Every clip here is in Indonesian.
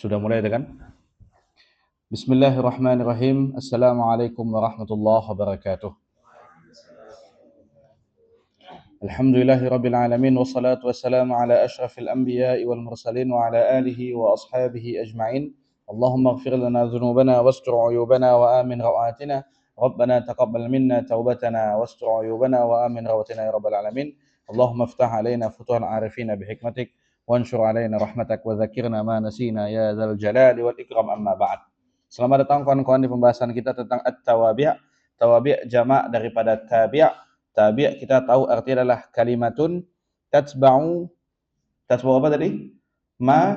Sudah mulai kan? Bismillahirrahmanirrahim. Assalamualaikum warahmatullahi wabarakatuh. Alhamdulillahirabbil alamin wassalatu wassalamu ala asyrafil anbiya'i wal mursalin wa ala alihi wa ashabihi ajma'in. Allahumma ighfir lana dhunubana wastur 'uyubana wa amin rawatina. Rabbana taqabbal minna taubatana wastur 'uyubana wa amin rawatina ya rabbal alamin. Allahumma iftah 'alaina futuhal 'arifina bihikmatik wanshur 'alaina rahmatak wa dzakirna ma nasina ya dzal jalali wal ikram amma ba'd. Selamat datang kawan-kawan di pembahasan kita tentang at-tawabi'. Tawabi' jamak daripada tabi'. Tabi' kita tahu artinya adalah kalimatun tatba'u apa tadi? Ma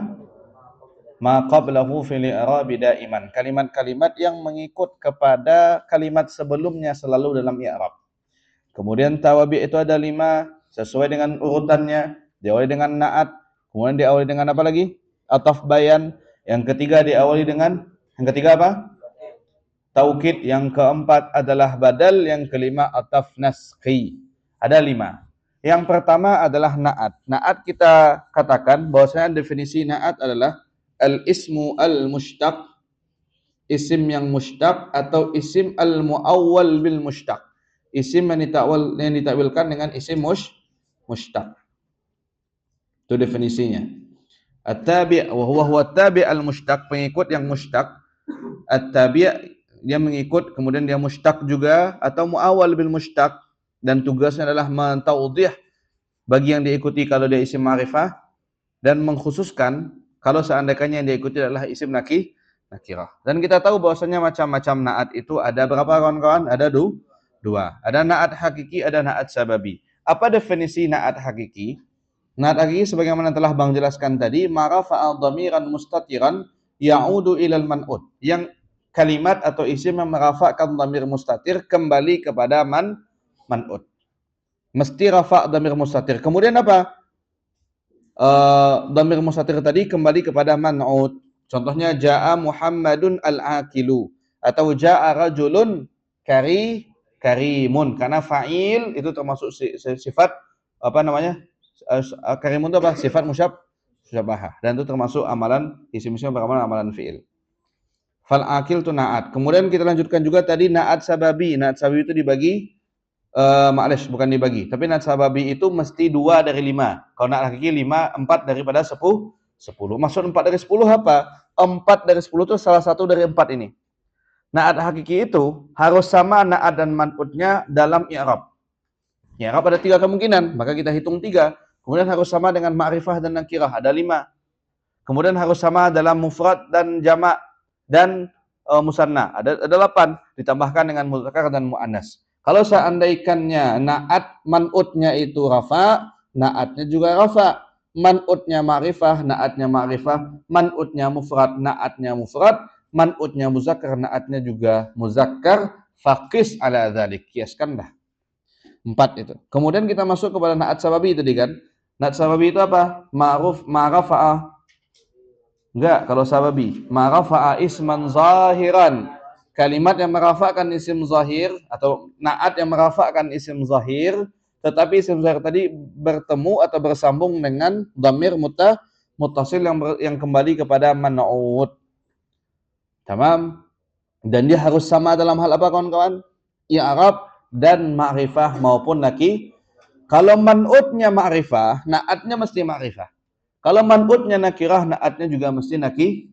qablahu fil i'rabi daiman. Kalimat-kalimat yang mengikut kepada kalimat sebelumnya selalu dalam i'rab. Kemudian tawabi' itu ada 5 sesuai dengan urutannya. Diawali dengan na'at, kemudian diawali dengan apa lagi? Ataf bayan. Yang ketiga yang ketiga apa? Taukid. Yang keempat adalah badal. Yang kelima ataf naskhi. Ada 5. Yang pertama adalah na'at. Na'at kita katakan bahwasanya definisi na'at adalah al-ismu al-mushtaq, isim yang mushtaq atau isim al-muawwal bil mushtaq. Isim yang ditakwilkan dengan isim mushtaq. Itu definisinya. At-tabi' wa huwa at-tabi' al-mushtaq, pengikut yang mushtaq. At-tabi' dia mengikut, kemudian dia mushtaq juga atau muawwal bil mushtaq, dan tugasnya adalah mentawdih bagi yang diikuti kalau dia isim ma'rifah, dan mengkhususkan kalau seandainya yang diikuti adalah isim nakirah. Dan kita tahu bahwasanya macam-macam na'at itu ada berapa kawan-kawan? Ada 2. Ada na'at hakiki, ada na'at sababi. Apa definisi na'at hakiki? Na'at hakiki sebagaimana telah Bang jelaskan tadi, marafa'a dhamiran mustatiran ya'udu ilal man'ud. Yang kalimat atau isim yang merafa'kan dhamir mustatir kembali kepada man'ud. Mesti rafa' dhamir mustatir. Kemudian apa? Dhamir mustatir tadi kembali kepada man'ud. Contohnya ja'a Muhammadun al-akilu atau ja'a rajulun karimun, karena fa'il itu termasuk sifat apa namanya? Karimun itu apa? Sifat musyabahah, dan itu termasuk amalan isim-isim beramalan amalan fi'il. Fal akil tu na'at. Kemudian kita lanjutkan juga tadi na'at sababi. Na'at sababi itu dibagi bukan dibagi, tapi na'at sababi itu mesti 2 dari 5. Kalau na'at hakiki 5, 4 daripada 10. Maksud 4 dari 10 apa? 4 dari 10 itu salah satu dari 4 ini. Na'at hakiki itu harus sama na'at dan man'udnya dalam i'rab. I'rab ada 3 kemungkinan, maka kita hitung 3. Kemudian harus sama dengan ma'rifah dan nakirah, ada 5. Kemudian harus sama dalam mufrad dan jamak dan musanna, ada 8, ditambahkan dengan muzakkar dan muannas. Kalau seandainya na'at man'udnya itu rafa, na'atnya juga rafa. Man'udnya ma'rifah, na'atnya ma'rifah. Man'udnya mufrad, na'atnya mufrad. Man'udnya muzakkar, na'atnya juga muzakkar. Faqis ala dzalik, kiaskanlah 4 itu. Kemudian kita masuk kepada na'at sababi tadi kan. Na'at sababi itu apa? Ma'rafa'ah. Enggak, kalau sababi marafa'a isman zahiran, kalimat yang merafa'kan isim zahir atau na'at yang merafa'kan isim zahir, tetapi isim zahir tadi bertemu atau bersambung dengan dhamir muttasil yang kembali kepada man'ud. Tamam. Dan dia harus sama dalam hal apa kawan-kawan? I'rab dan ma'rifah maupun nakirah. Kalau man'udnya ma'rifah, na'atnya mesti ma'rifah. Kalau man'udnya nakirah, na'atnya juga mesti nakirah.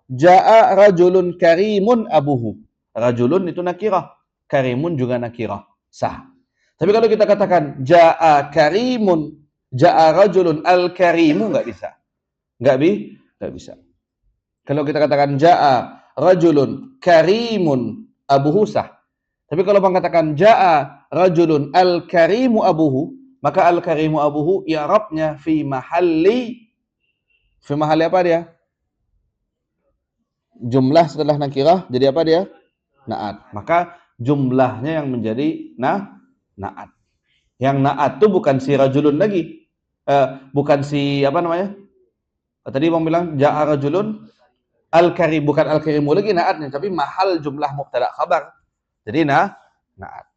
Ja'a rajulun karimun abuhu. Rajulun itu nakirah, karimun juga nakirah. Sah. Tapi kalau kita katakan ja'a karimun, ja'a rajulun al-karimu, enggak bisa. Enggak bisa. Kalau kita katakan ja'a rajulun karimun abuhu, sah. Tapi kalau Bang katakan ja'a rajulun al-karimu abuhu, maka al-karimu abuhu i'rabnya fi mahalli apa dia? Jumlah setelah nakirah jadi apa dia? Na'at. Maka jumlahnya yang menjadi na'at. Yang na'at itu bukan si rajulun lagi. Bukan si apa namanya? Tadi Bang bilang ja'a rajulun al-karim, bukan al-karimu lagi na'atnya, tapi mahal jumlah mubtada khabar. Jadi na'at.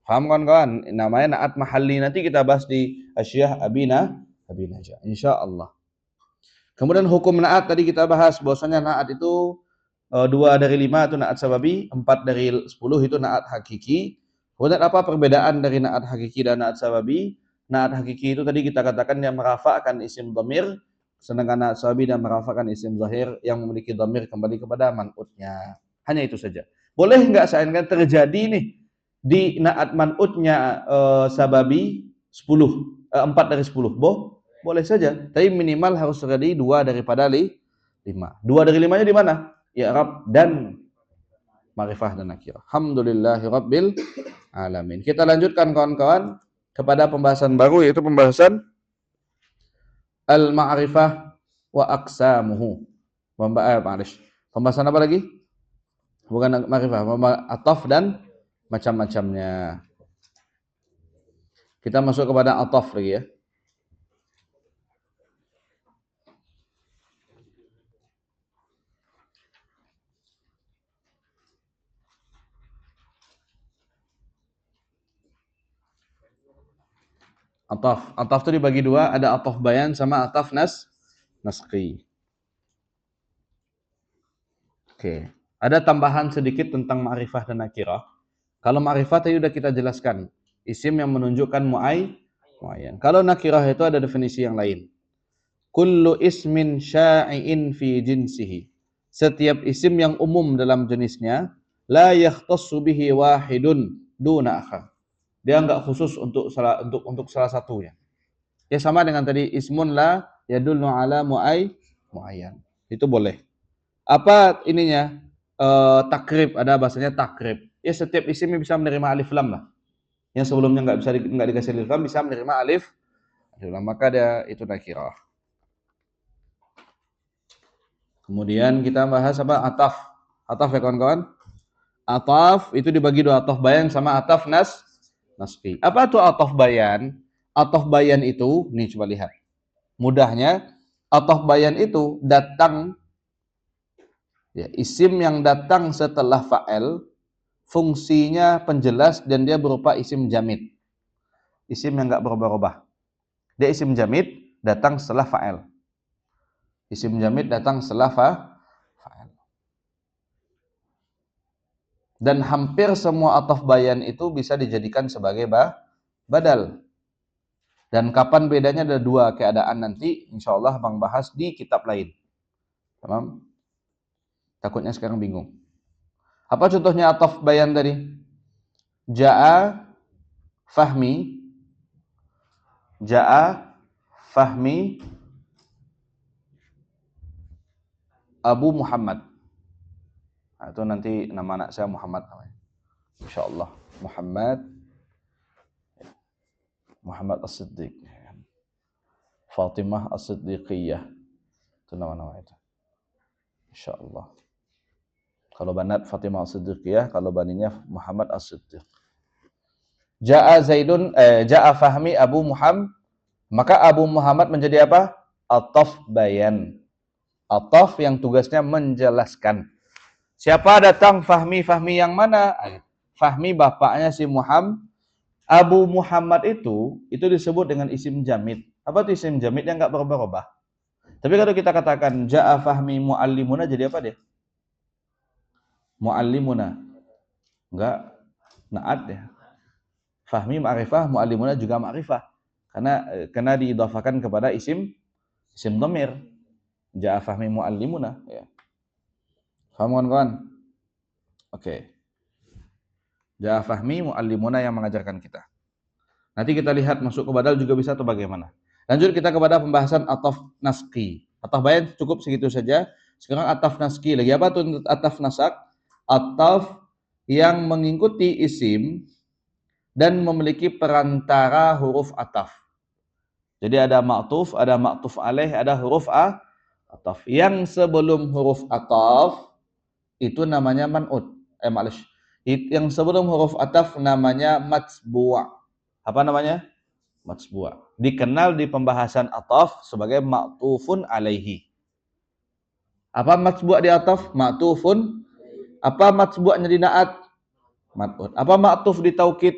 Paham kawan-kawan? Namanya na'at mahalli, nanti kita bahas di Asyiah Abina Insyaallah. Kemudian hukum naat tadi kita bahas bahwasanya naat itu 2 dari 5 itu naat sababi, 4 dari 10 itu naat hakiki. Kemudian apa perbedaan dari naat hakiki dan naat sababi? Naat hakiki itu tadi kita katakan yang merafa'kan isim dhamir, sedangkan naat sababi dan merafa'kan isim zahir yang memiliki dhamir kembali kepada man'utnya. Hanya itu saja. Boleh enggak seandainya terjadi nih di naat man'utnya sababi 10, 4 dari 10. Boleh saja, tapi minimal harus terjadi 2 daripada 5. 2 dari 5-nya di mana? I'rab dan ma'rifah dan nakirah. Alhamdulillahirabbil alamin. Kita lanjutkan kawan-kawan kepada pembahasan baru, yaitu pembahasan al-ma'rifah wa aqsamuhu. Pembahasan apa lagi? Bukan ma'rifah, ataf dan macam-macamnya. Kita masuk kepada ataf lagi ya. Ataf. Ataf itu dibagi dua, ada ataf bayan sama ataf naskhi. Oke. Ada tambahan sedikit tentang ma'rifah dan nakirah. Kalau ma'rifah tadi sudah kita jelaskan, isim yang menunjukkan muayyan. Kalau nakirah itu ada definisi yang lain. Kullu ismin sya'i'in fi jinsihi. Setiap isim yang umum dalam jenisnya, la yakhtassu bihi wahidun duna akhar. Dia enggak khusus untuk salah satunya. Ya sama dengan tadi ismun la yadullu ala muayyan. Itu boleh. Apa ininya? Takrib, ada bahasanya takrib. Ya setiap isim bisa menerima alif lam lah. Yang sebelumnya enggak dikasih alif lam bisa menerima alif lam, maka dia itu nakirah. Kemudian kita bahas apa? Ataf. Ataf ya kawan-kawan. Ataf itu dibagi dua, ataf bayan sama ataf naskhi. Apa itu ataf bayan? Ataf bayan itu, nih coba lihat. Mudahnya, ataf bayan itu datang, ya, isim yang datang setelah fa'il, fungsinya penjelas dan dia berupa isim jamid. Isim yang enggak berubah-ubah. Dia isim jamid datang setelah fa'il. Isim jamid datang setelah fa'il. Dan hampir semua ataf bayan itu bisa dijadikan sebagai badal. Dan kapan bedanya ada dua keadaan nanti, insyaallah Bang bahas di kitab lain. Paham? Takutnya sekarang bingung. Apa contohnya ataf bayan tadi? Ja'a Fahmi Abu Muhammad. Nah, itu nanti nama anak saya Muhammad namanya. Insyaallah Muhammad As-Siddiq. Fatimah As-Siddiqiyah. Itu nama-nama itu. Insyaallah. Kalau banat Fatimah As-Siddiqiyah, kalau baninya Muhammad As-Siddiq. Ja'a Fahmi Abu Muhammad. Maka Abu Muhammad menjadi apa? Ataf bayan. Ataf yang tugasnya menjelaskan. Siapa datang Fahmi yang mana? Fahmi bapaknya si Muhammad. Abu Muhammad itu disebut dengan isim jamid. Apa itu isim jamid yang enggak berubah-ubah? Tapi kalau kita katakan Ja'a Fahmi muallimuna, jadi apa dia? Muallimuna. Enggak naat ya. Fahmi ma'rifah, muallimuna juga ma'rifah. Karena diidhafakan kepada isim dhamir. Ja'a Fahmi muallimuna, ya. Paham kawan-kawan? Oke. Ja'a Fahmi muallimuna yang mengajarkan kita. Nanti kita lihat masuk ke badal juga bisa atau bagaimana. Lanjut kita kepada pembahasan ataf naskhi. Ataf bayan cukup segitu saja. Sekarang ataf naskhi. Lagi apa tuh ataf nasak? Ataf yang mengikuti isim dan memiliki perantara huruf ataf. Jadi ada ma'tuf, ada ma'tuf alaih, ada huruf ataf. Yang sebelum huruf ataf itu namanya man'ut. Yang sebelum huruf ataf namanya matsbu'. Apa namanya? Matsbu'. Dikenal di pembahasan ataf sebagai ma'tufun alaihi. Apa matsbu' di ataf? Ma'tufun. Apa matsbu'nya di na'at? Mat'ut. Apa ma'tuf di taukid?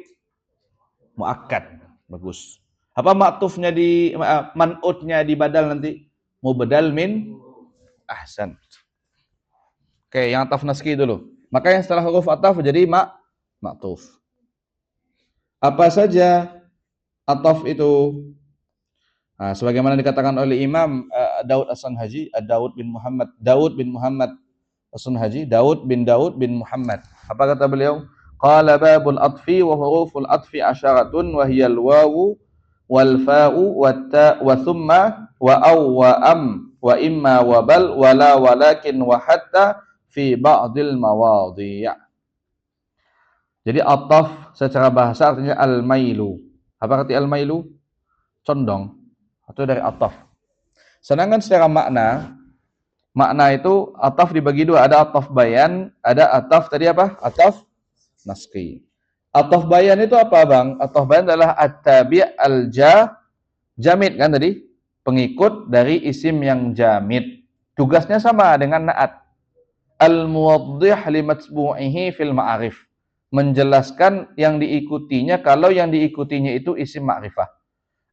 Mu'akkad. Bagus. Apa ma'tufnya di man'utnya di badal nanti? mubdal min ahsan. Oke, yang ataf naski dulu. Maka yang setelah huruf ataf jadi ma'tuf. Apa saja ataf itu? Nah, sebagaimana dikatakan oleh Imam Daud As-Sanhaji, Daud bin Muhammad As-Sunhaji, Daud bin Muhammad. Apa kata beliau? Qala babul atfi wa huruful atfi asyaratun wa hiyal wawu wal fa'u wa ta wa thumma wa aw wa am wa imma wa bal wa la walakin wa hatta fi ba'dil mawadhi'. Jadi ataf secara bahasa artinya al-mailu. Apa arti al-mailu? Condong. Atau dari ataf. Sedangkan secara makna itu ataf dibagi dua, ada ataf bayan, ada ataf tadi apa? Ataf naski. Ataf bayan itu apa, Bang? Ataf bayan adalah at-tabi' al-jamid kan tadi? Pengikut dari isim yang jamid. Tugasnya sama dengan na'at. Al-muwaddih li matbu'ihi fil ma'arif. Menjelaskan yang diikutinya kalau yang diikutinya itu isim ma'rifah.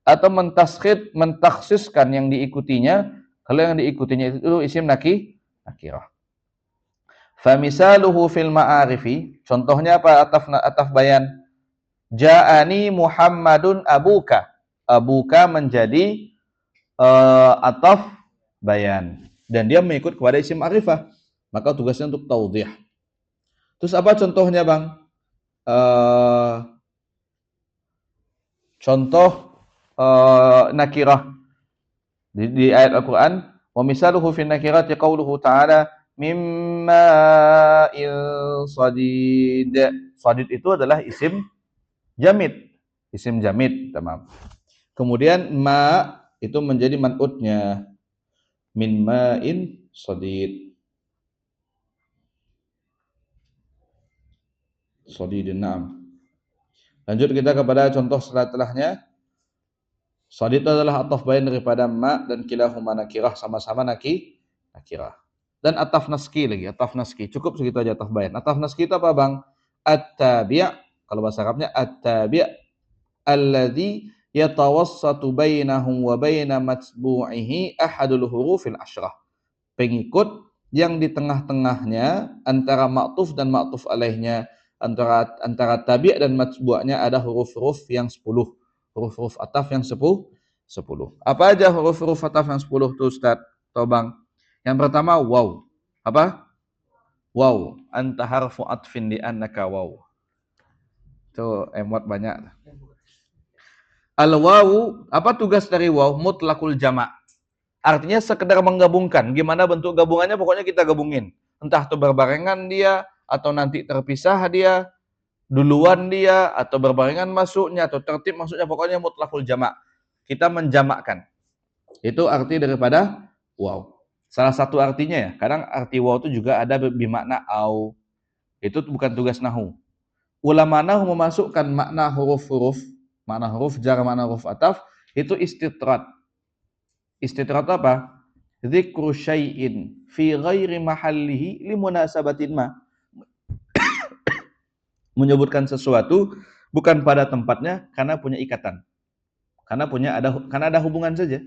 Atau mentakhsiskan yang diikutinya kalau yang diikutinya itu isim nakirah. Famisaluhu fil ma'arifi, contohnya apa ataf bayan? Ja'ani Muhammadun abuka. Abuka menjadi ataf bayan dan dia mengikut kepada isim ma'rifah. Maka tugasnya untuk taudhih. Terus apa contohnya, Bang? Contoh nakirah di ayat Al-Quran, wa misaluhu fi nakirati qawluhu ta'ala mimma sadid. Sadid itu adalah isim jamid, tamam. Kemudian ma itu menjadi man'utnya, min ma'in sadid. Sadidin, na'am. Lanjut kita kepada contoh setelahnya. Sadid adalah ataf bayan daripada ma dan kilahuma nakirah, sama-sama nakirah. Dan ataf naski lagi, ataf naski. Cukup segitu aja ataf bayan. Ataf naski itu apa, Bang? At-tabi', kalau bahasa Arabnya at-tabi' alladzi yatawassatu bainahum wa baina matbu'ihi ahadul hurufil asyrah. Pengikut yang di tengah-tengahnya antara ma'tuf dan ma'tuf alaihnya, antara tabi' dan matbu'nya ada huruf-huruf yang 10. Huruf-huruf ataf yang 10. Apa aja huruf-huruf ataf yang 10 itu, Ustaz? Bang. Yang pertama waw. Apa? Waw. Anta harfu atfin di annaka waw. Itu emot banyak. Al-wawu, apa tugas dari waw? Mutlaqul jama'. Artinya sekedar menggabungkan. Gimana bentuk gabungannya? Pokoknya kita gabungin. Entah itu berbarengan dia, atau nanti terpisah dia, duluan dia, atau berbarengan masuknya, atau tertib masuknya, pokoknya mutlaqul jama'. Kita menjamakkan. Itu arti daripada waw. Salah satu artinya ya, kadang arti waw itu juga ada bermakna au. Itu bukan tugas nahu. Ulama nahu memasukkan makna huruf-huruf, makna huruf jar, makna huruf ataf, itu istitrat. Istitrat apa? Dzikru syai'in fi ghairi mahallihi limunasabatin ma. Menyebutkan sesuatu bukan pada tempatnya karena punya ikatan. Karena ada hubungan saja.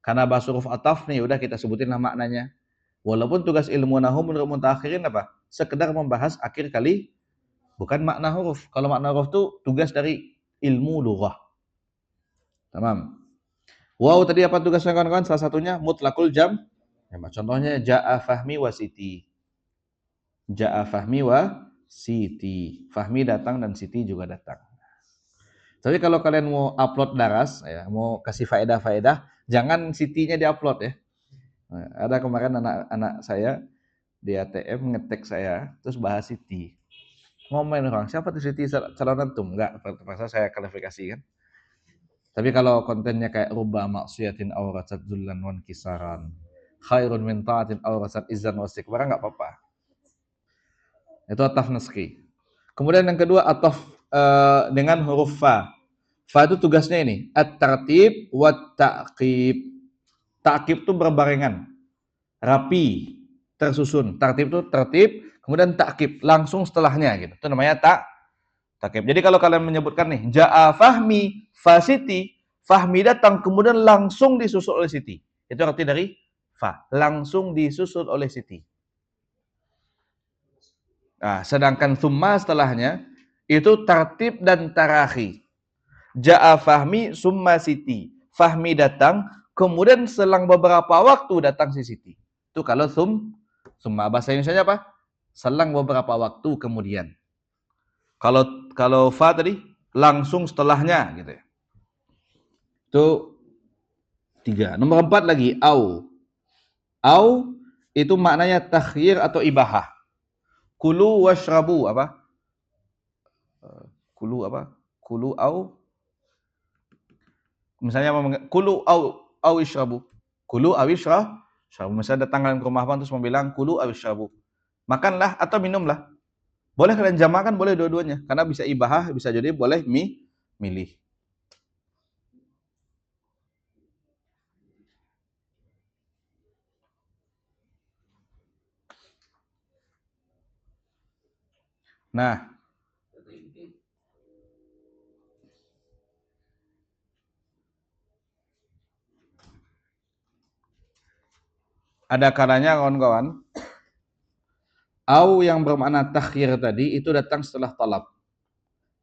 Karena bahasa huruf ataf nih udah kita sebutinlah maknanya. Walaupun tugas ilmu nahwu menurut mutaakhirin apa? Sekedar membahas akhir kali, bukan makna huruf. Kalau makna huruf itu tugas dari ilmu lughah. Tamam. Wow, tadi apa tugasnya kawan-kawan? Salah satunya mutlaqul jam. Contohnya ja'a fahmi wa siti. Ja'a fahmi wa siti. Fahmi datang dan siti juga datang. Tapi kalau kalian mau upload daras, ya, mau kasih faedah-faedah, jangan sitinya diupload ya. Nah, ada kemarin anak saya di ATM ngetek saya, terus bahas siti. Ngomen orang, siapa tuh siti calon antum? Enggak, terpaksa saya klarifikasi kan. Tapi kalau kontennya kayak rubba maksiatin awrasat dzullan wan kisaran, khairun min ta'atin awrasat izzan wa istikbaran, enggak apa-apa. Itu ataf naski. Kemudian yang kedua ataf dengan huruf fa. Fa itu tugasnya ini, at-tartib wa ta'qib. Ta'qib itu berbarengan, rapi, tersusun. Tartib itu tertib, kemudian ta'qib langsung setelahnya gitu. Itu namanya ta'qib. Jadi kalau kalian menyebutkan nih, ja'a fahmi fa siti, fahmi datang kemudian langsung disusul oleh siti. Itu arti dari fa, langsung disusul oleh siti. Nah, sedangkan summa setelahnya itu tartib dan tarahi. Ja'a Fahmi summa siti. Fahmi datang, kemudian selang beberapa waktu datang si siti. Itu kalau summa. Bahasa Indonesia apa? Selang beberapa waktu kemudian. Kalau fa tadi langsung setelahnya gitu ya. Itu 3. Nomor 4 lagi au. Au itu maknanya takhyir atau ibahah. Kulu washrabu apa? Kulu apa? Kulu au. Misalnya kulu au ishrabu. Kulu au ishrabu. Misalnya datang ke rumah abang terus mau bilang kulu au ishrabu. Makanlah atau minumlah. Boleh kalian jamakan, boleh dua-duanya. Karena bisa ibahah, bisa jadi boleh milih. Nah, ada kalanya kawan-kawan, au yang bermakna takhir tadi itu datang setelah talab.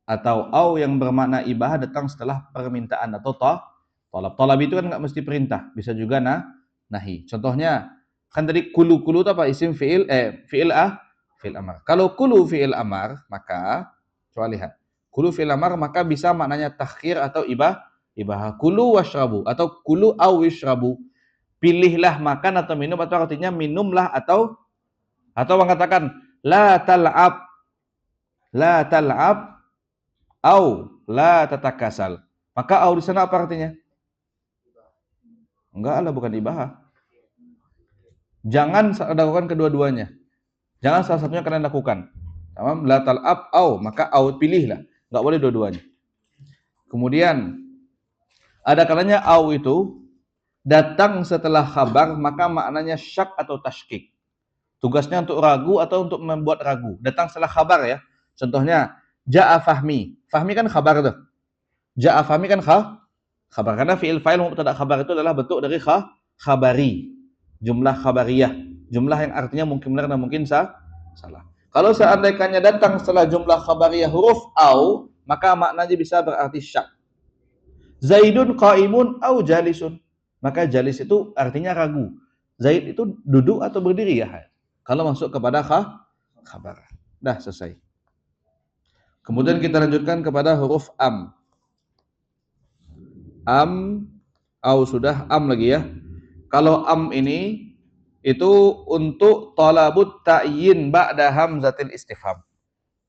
Atau au yang bermakna ibahah datang setelah permintaan atau talab. Talab itu kan nggak mesti perintah, bisa juga nahi. Contohnya, kan tadi kulu itu apa? Isim fi'il amar. Kalau kulu fi'il amar, maka coba lihat. Kulu fi'il amar maka bisa maknanya takhir atau ibahah. Kulu washrabu atau kulu au wishrabu. Pilihlah makan atau minum, atau artinya minumlah atau mengatakan la tal'ab au la tatakasal. Maka au di sana apa artinya? Enggak lah, bukan ibahah. Jangan lakukan kedua-duanya. Jangan salah satunya kalian lakukan. La tal'ab au, maka au pilihlah. Enggak boleh dua-duanya. Kemudian ada kalanya au itu datang setelah khabar, maka maknanya syak atau tashkik. Tugasnya untuk ragu atau untuk membuat ragu. Datang setelah khabar ya. Contohnya, ja'a fahmi. Fahmi kan khabar tuh. Ja'a fahmi kan khabar. Karena fi'il fa'il mubtada khabar itu adalah bentuk dari khabari. Jumlah khabariyah. Jumlah yang artinya mungkin benar dan mungkin salah. Kalau seandainya datang setelah jumlah khabariyah huruf au, maka maknanya bisa berarti syak. Zaidun qaimun au jalisun. Maka jalis itu artinya ragu. Zaid itu duduk atau berdiri ya. Kalau masuk kepada khabar. Dah selesai. Kemudian kita lanjutkan kepada huruf am. Am, au sudah, am lagi ya. Kalau am ini itu untuk talabut ta'yin ba'da hamzatil istifham.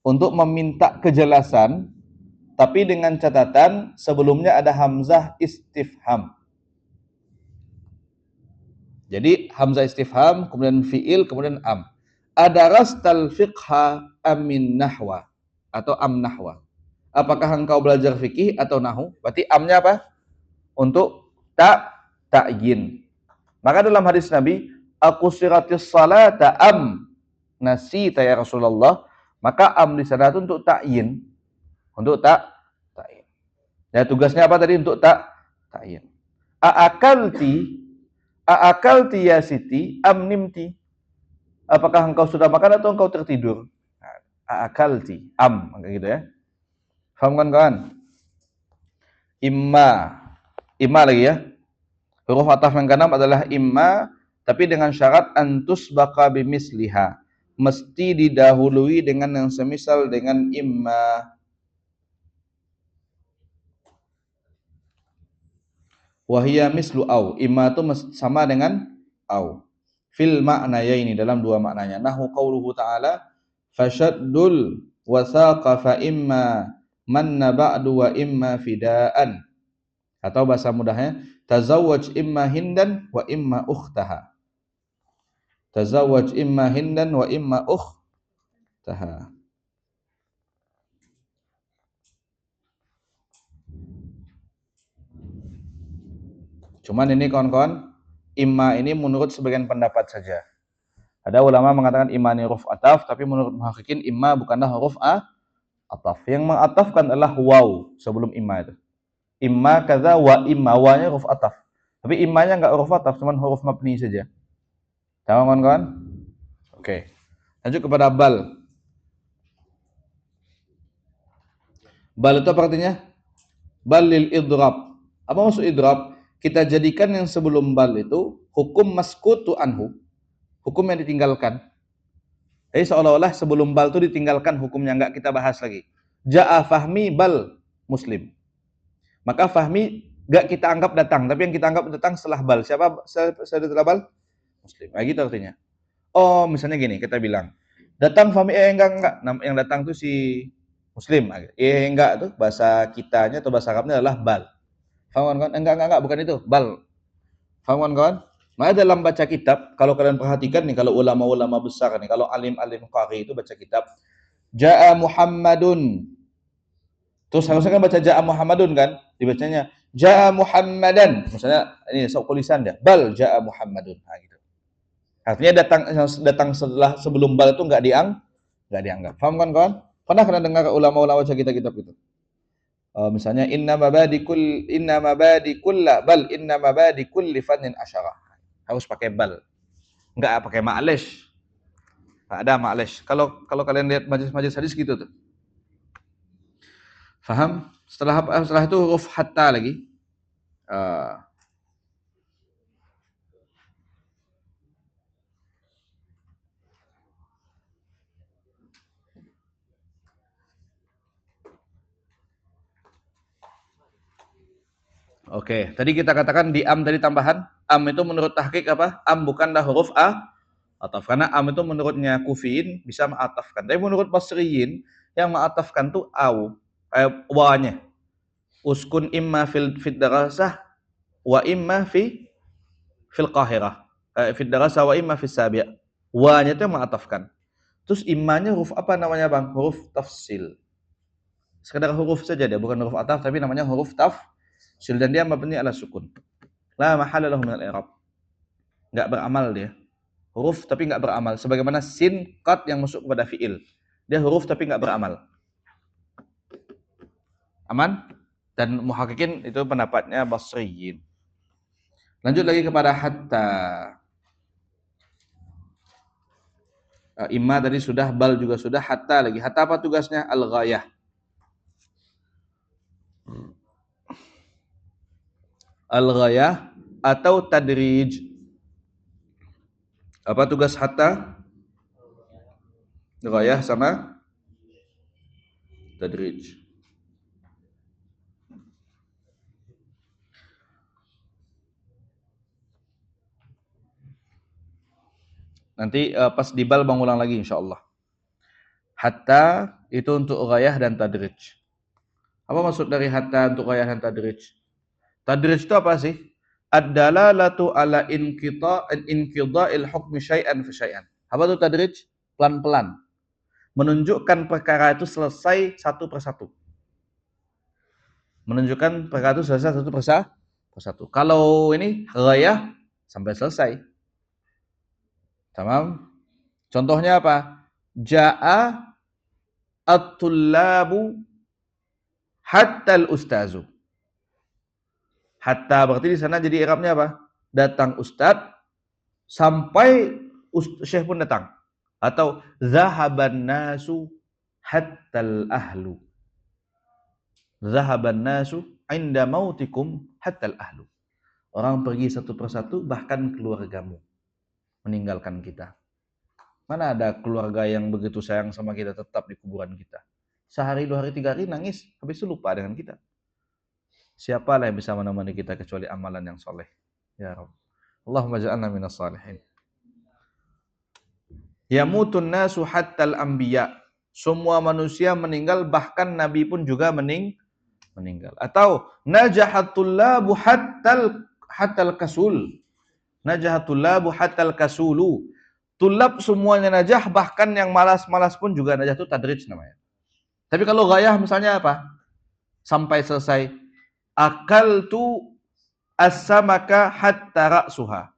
Untuk meminta kejelasan, tapi dengan catatan sebelumnya ada hamzah istifham. Jadi hamzah istifham, kemudian fi'il, kemudian am. Adarastal fiqha amin nahwa atau am nahwa. Apakah engkau belajar fikih atau nahu? Berarti amnya apa? Untuk ta'yin. Maka dalam hadis Nabi, aku siratis salata am nasita ya Rasulullah. Maka am di sana itu untuk ta'yin. Untuk ta'yin. Ya, tugasnya apa tadi? Untuk ta'yin. Aakalti ya siti am nimti. Apakah engkau sudah makan atau engkau tertidur? Aakalti, am, gitu ya. Faham kan kawan? Imma lagi ya. Huruf ataf yang keenam adalah imma, tapi dengan syarat antus baqa bimisliha. Mesti didahului dengan yang semisal dengan imma. Wahia mislu au. Imma itu sama dengan au. Fil maknaya ini dalam dua maknanya. Nahu qauluhu ta'ala fashaddul wasaqa fa imma manna ba'du wa imma fidaan. Atau bahasa mudahnya tazawwaj imma hindan wa imma ukhtaha. Tazawwaj imma hindan wa imma ukhtaha. Cuman ini kawan-kawan, imma ini menurut sebagian pendapat saja. Ada ulama mengatakan imma ini huruf ataf, tapi menurut muhaqqiqin imma bukanlah huruf ataf. Yang mengatafkan adalah waw sebelum imma itu. Imma kaza wa imma, wanya huruf ataf. Tapi imanya nggak huruf ataf, cuma huruf mabni saja. Tahu kawan-kawan? Oke. Lanjut kepada bal. Bal itu apa artinya? Bal lil idrab. Apa maksud idrab? Kita jadikan yang sebelum bal itu hukum maskutu anhu, hukum yang ditinggalkan. Jadi seolah-olah sebelum bal itu ditinggalkan hukumnya, nggak kita bahas lagi. Ja'a Fahmi bal Muslim. Maka Fahmi nggak kita anggap datang, tapi yang kita anggap datang setelah bal. Siapa setelah bal? Muslim. Nah, gitu artinya. Oh, misalnya gini, kita bilang, datang Fahmi, enggak. Yang datang tuh si Muslim. Enggak tuh bahasa kitanya atau bahasa Arabnya adalah bal. Faham kan? Enggak, bukan itu, bal. Faham kan? Maka dalam baca kitab, kalau kalian perhatikan nih, kalau ulama-ulama besar nih, kalau alim-alim qari itu baca kitab, Ja'a Muhammadun. Terus harusnya kan baca Ja'a Muhammadun kan? Dibacanya Ja'a Muhammadan. Misalnya ini tulisan dia, bal Ja'a Muhammadun. Nah, gitu. Artinya datang setelah sebelum bal itu nggak dianggap. Paham kan kawan? Pernah kalian dengar ulama-ulama baca kitab itu? Misalnya inna mabadi kulla bal inna mabadi kulli fannin asyarah. Harus pakai bal. Enggak pakai ma'lesh. Ada ma'lesh. Kalau kalian lihat majelis-majelis hadis gitu tuh. Faham? Setelah itu huruf hatta lagi. Oke, tadi kita katakan di am tadi tambahan. Am itu menurut tahqiq apa? Am bukanlah huruf ataf. Karena am itu menurutnya kufiin bisa ma'atafkan. Tapi menurut basriyin yang ma'atafkan tuh wa-nya. Uskun imma fil darasah wa imma fil qahirah. Fil darasah wa imma fis sabi'. Wa-nya itu yang ma'atafkan. Terus immanya huruf apa namanya bang? Huruf tafsil. Sekedar huruf saja dia, bukan huruf ataf, tapi namanya huruf tafsil. Dan dia mabni ala sukun. La mahala lahu minal i'rab. Enggak beramal dia. Huruf tapi enggak beramal. Sebagaimana sin, qad yang masuk kepada fi'il. Dia huruf tapi enggak beramal. Aman? Dan muhaqqiqin itu pendapatnya basriyin. Lanjut lagi kepada hatta. Imma tadi sudah, bal juga sudah, hatta lagi. Hatta apa tugasnya? Al-ghayah. Al-ghayah atau tadrij. Apa tugas hatta? Ghayah sama tadrij. Nanti pas di bal bang ulang lagi insyaallah. Hatta itu untuk ghayah dan tadrij. Apa maksud dari hatta untuk ghayah dan tadrij? Tadrij itu apa sih? Ad-dalalatu ala inqida'il hukmi syai'an fa syai'an. Apa itu tadrij? Pelan-pelan. Menunjukkan perkara itu selesai satu persatu. Menunjukkan perkara itu selesai satu persatu. Kalau ini ghayah sampai selesai. Tamam? Contohnya apa? Ja'a at-tullabu hatta al-ustazu. Hatta berarti di sana jadi i'rabnya apa? Datang ustaz sampai syekh pun datang. Atau zahaban nasu hatta al-ahlu. Zahaban nasu inda mautikum hatta al-ahlu. Orang pergi satu persatu bahkan keluargamu meninggalkan kita. Mana ada keluarga yang begitu sayang sama kita tetap di kuburan kita. Sehari, 2 hari, 3 hari nangis, habis itu lupa dengan kita. Siapalah yang bisa menemani kita kecuali amalan yang soleh. Ya Rabb. Allahumma ja'alna minas salihin. Yamutun nasu hattal anbiya. Semua manusia meninggal, bahkan Nabi pun juga meninggal. Atau najahatullabu hattal kasul. Najahatullabu hattal kasulu. Tulab semuanya najah, bahkan yang malas-malas pun juga najah, itu tadrij namanya. Tapi kalau ghayah misalnya apa? Sampai selesai. Akaltu as-samaka hatta ra'suha.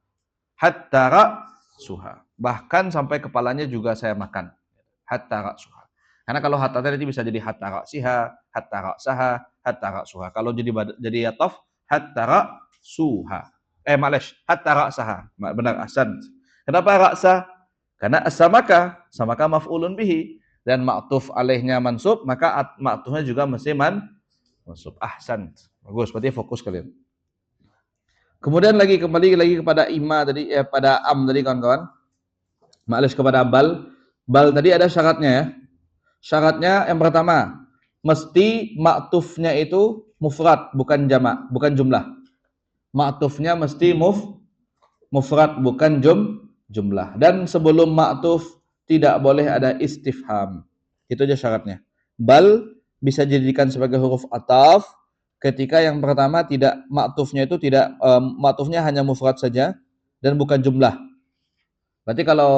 Hatta ra'suha. Bahkan sampai kepalanya juga saya makan. Hatta ra'suha. Karena kalau hatta tadi bisa jadi hatta ra'siha, hatta ra'saha, hatta ra'suha. Kalau jadi yataf, hatta ra'suha. hatta ra'saha. Benar, ahsan. Kenapa ra'sa? Karena as-samaka maf'ulun bihi dan ma'tuf alaihnya mansub, maka ma'tufnya juga mesti mansub. Ahsan. Bagus, berarti fokus kalian. Kemudian kembali lagi kepada ima tadi, pada am tadi kawan-kawan. Kepada bal. Bal tadi ada syaratnya ya. Syaratnya yang pertama, mesti ma'tufnya itu mufrad, bukan jamak, bukan jumlah. Ma'tufnya mesti mufrad, bukan jumlah. Dan sebelum ma'tuf tidak boleh ada istifham. Itu aja syaratnya. Bal bisa dijadikan sebagai huruf ataf ketika yang pertama tidak ma'tufnya itu tidak ma'tufnya hanya mufrad saja dan bukan jumlah. Berarti kalau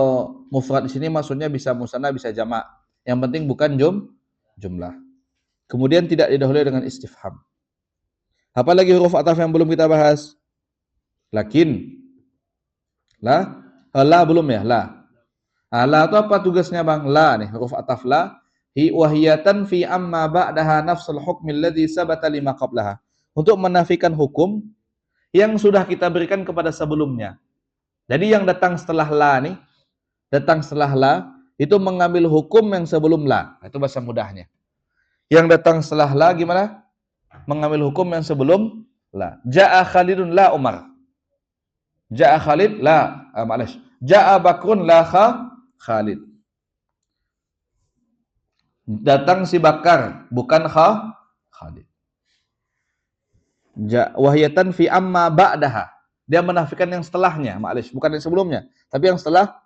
mufrad di sini maksudnya bisa musanna, bisa jamak. Yang penting bukan jumlah. Kemudian tidak didahului dengan istifham. Apa lagi huruf ataf yang belum kita bahas? Lakin. La belum ya, la. La itu apa tugasnya Bang? La nih, huruf ataf la. Hi wahiyatan fi amma ba'daha nafsul hukmi alladhi sabata lima qablaha. Untuk menafikan hukum yang sudah kita berikan kepada sebelumnya. Jadi yang datang setelah la nih, itu mengambil hukum yang sebelum la. Itu bahasa mudahnya. Yang datang setelah la gimana? Mengambil hukum yang sebelum la. Ja'a Khalidun la Umar. Ja'a Khalid la, Ja'a Bakrun la Khalid. Datang si Bakar, bukan Khalid. Wahiyatan fi amma ba'daha. Dia menafikan yang setelahnya, bukan yang sebelumnya, tapi yang setelah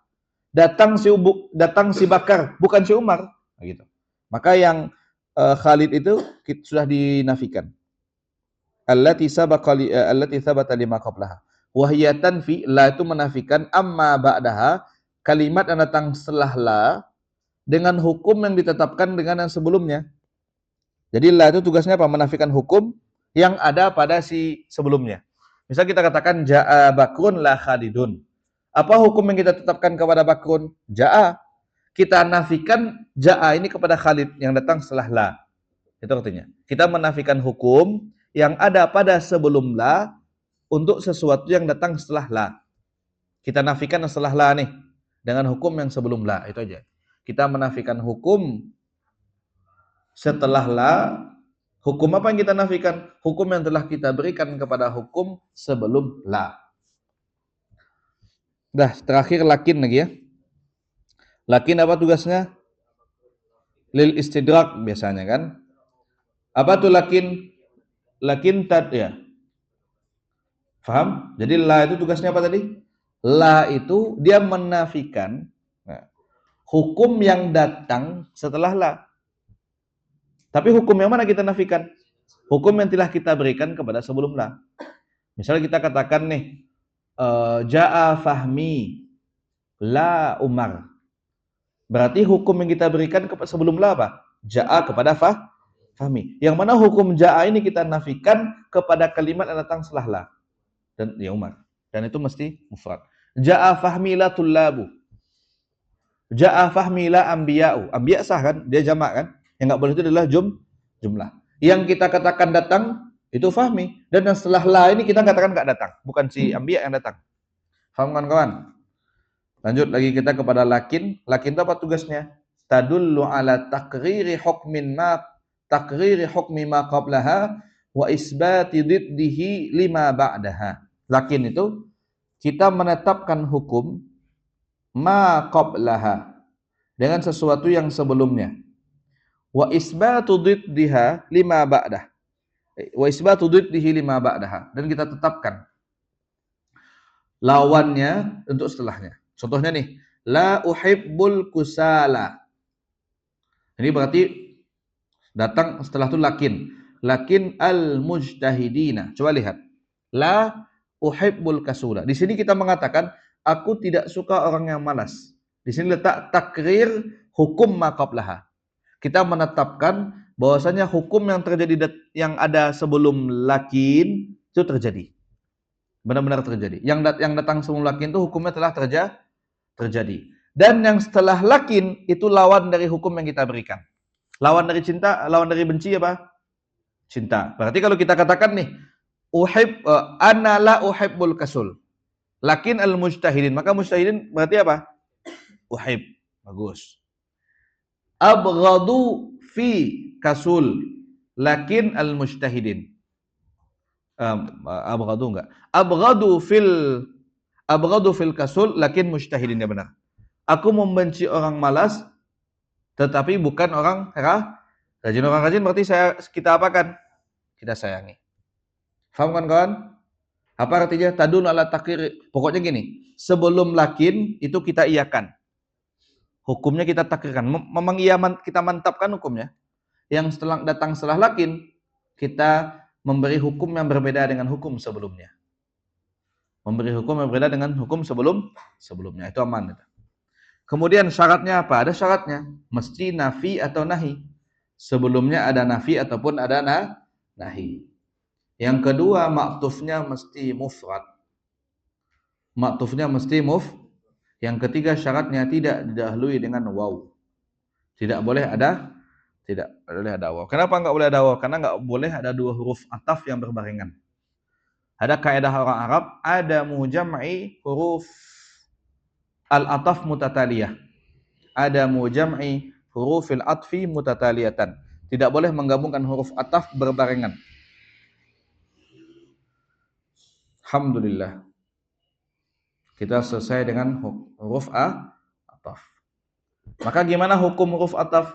datang si Bakar, bukan si Umar, gitu. Maka yang Khalid itu sudah dinafikan. Allati sabata lima qablaha. Wahiyatan fi la itu menafikan amma ba'daha, kalimat yang datang setelah la dengan hukum yang ditetapkan dengan yang sebelumnya. Jadi la itu tugasnya apa? Menafikan hukum yang ada pada si sebelumnya. Misal kita katakan ja'a Bakrun la Khalidun. Apa hukum yang kita tetapkan kepada Bakrun? Ja'a. Kita nafikan ja'a ini kepada Khalid yang datang setelah la. Itu artinya. Kita menafikan hukum yang ada pada sebelum la untuk sesuatu yang datang setelah la. Kita nafikan setelah la nih dengan hukum yang sebelum la. Itu aja. Kita menafikan hukum setelah la. Hukum apa yang kita nafikan? Hukum yang telah kita berikan kepada hukum sebelum la. Dah, terakhir lakin lagi ya. Lakin apa tugasnya? Lil istidrak biasanya kan. Apa tuh lakin? Lakin tad ya. Faham? Jadi la itu tugasnya apa tadi? La itu dia menafikan hukum yang datang setelah la. Tapi hukum yang mana kita nafikan? Hukum yang telah kita berikan kepada sebelum la. Misalnya kita katakan nih, Ja'a Fahmi la Umar. Berarti hukum yang kita berikan sebelum la apa? Ja'a kepada Fahmi. Yang mana hukum Ja'a ini kita nafikan kepada kalimat yang datang setelah la. Dan ya Umar. Dan itu mesti mufrad. Ja'a Fahmi la tullabu. Ja'a Fahmi la ambiya'u. Ambiya' sah kan? Dia jamak kan? Yang enggak boleh itu adalah jumlah. Yang kita katakan datang itu Fahmi, dan yang setelah la ini kita katakan enggak datang, bukan si Ambiya yang datang. Paham kawan-kawan? Lanjut lagi kita kepada lakin. Lakin itu apa tugasnya? Tadullu ala taqriri hukmi ma qablaha wa isbati diddihi lima ba'daha. Lakin itu kita menetapkan hukum ma qablaha dengan sesuatu yang sebelumnya. Wa isbatu diddiha lima ba'dah. Wa isbatu diddihi lima ba'daha. Dan kita tetapkan lawannya untuk setelahnya. Contohnya nih, la uhibbul kusala. Ini berarti datang setelah itu lakin. Lakin al-mujtahidina. Coba lihat. La uhibbul kasula. Di sini kita mengatakan aku tidak suka orang yang malas. Di sini letak takrir hukum ma qablaha. Kita menetapkan bahwasanya hukum yang terjadi yang ada sebelum lakin itu terjadi. Benar-benar terjadi. Yang datang sebelum lakin itu hukumnya telah terjadi. Dan yang setelah lakin itu lawan dari hukum yang kita berikan. Lawan dari cinta, lawan dari benci apa? Cinta. Berarti kalau kita katakan nih, Ana la uhibbul kasul. Lakin al-mujtahidin. Maka mujtahidin berarti apa? Uhib. Bagus. Abghadu fi kasul. Lakin al-mujtahidin. Abghadu enggak? Abghadu fil kasul lakin mujtahidin, ya benar. Aku membenci orang malas tetapi bukan orang rajin. Orang rajin berarti kita apakan? Kita sayangi. Faham kan kawan? Apa artinya? Tadun ala takir. Pokoknya gini, sebelum lakin itu kita iyakan. Hukumnya kita takrirkan. Memang kita mantapkan hukumnya. Yang datang setelah lakin, kita memberi hukum yang berbeda dengan hukum sebelumnya. Memberi hukum yang berbeda dengan hukum sebelumnya. Itu aman. Kemudian syaratnya apa? Ada syaratnya. Mesti nafi atau nahi. Sebelumnya ada nafi ataupun ada nahi. Yang kedua, maktufnya mesti mufrad. Maktufnya mesti Yang ketiga, syaratnya tidak didahului dengan waw. Tidak boleh ada waw. Kenapa enggak boleh ada waw? Karena enggak boleh ada dua huruf ataf yang berbarengan. Ada kaidah orang Arab, ada mujam'i huruf al-ataf mutataliyah. Ada mujam'i hurufil atfi mutataliyatan. Tidak boleh menggabungkan huruf ataf berbarengan. Alhamdulillah. Kita selesai dengan huruf ataf. Maka gimana hukum huruf ataf?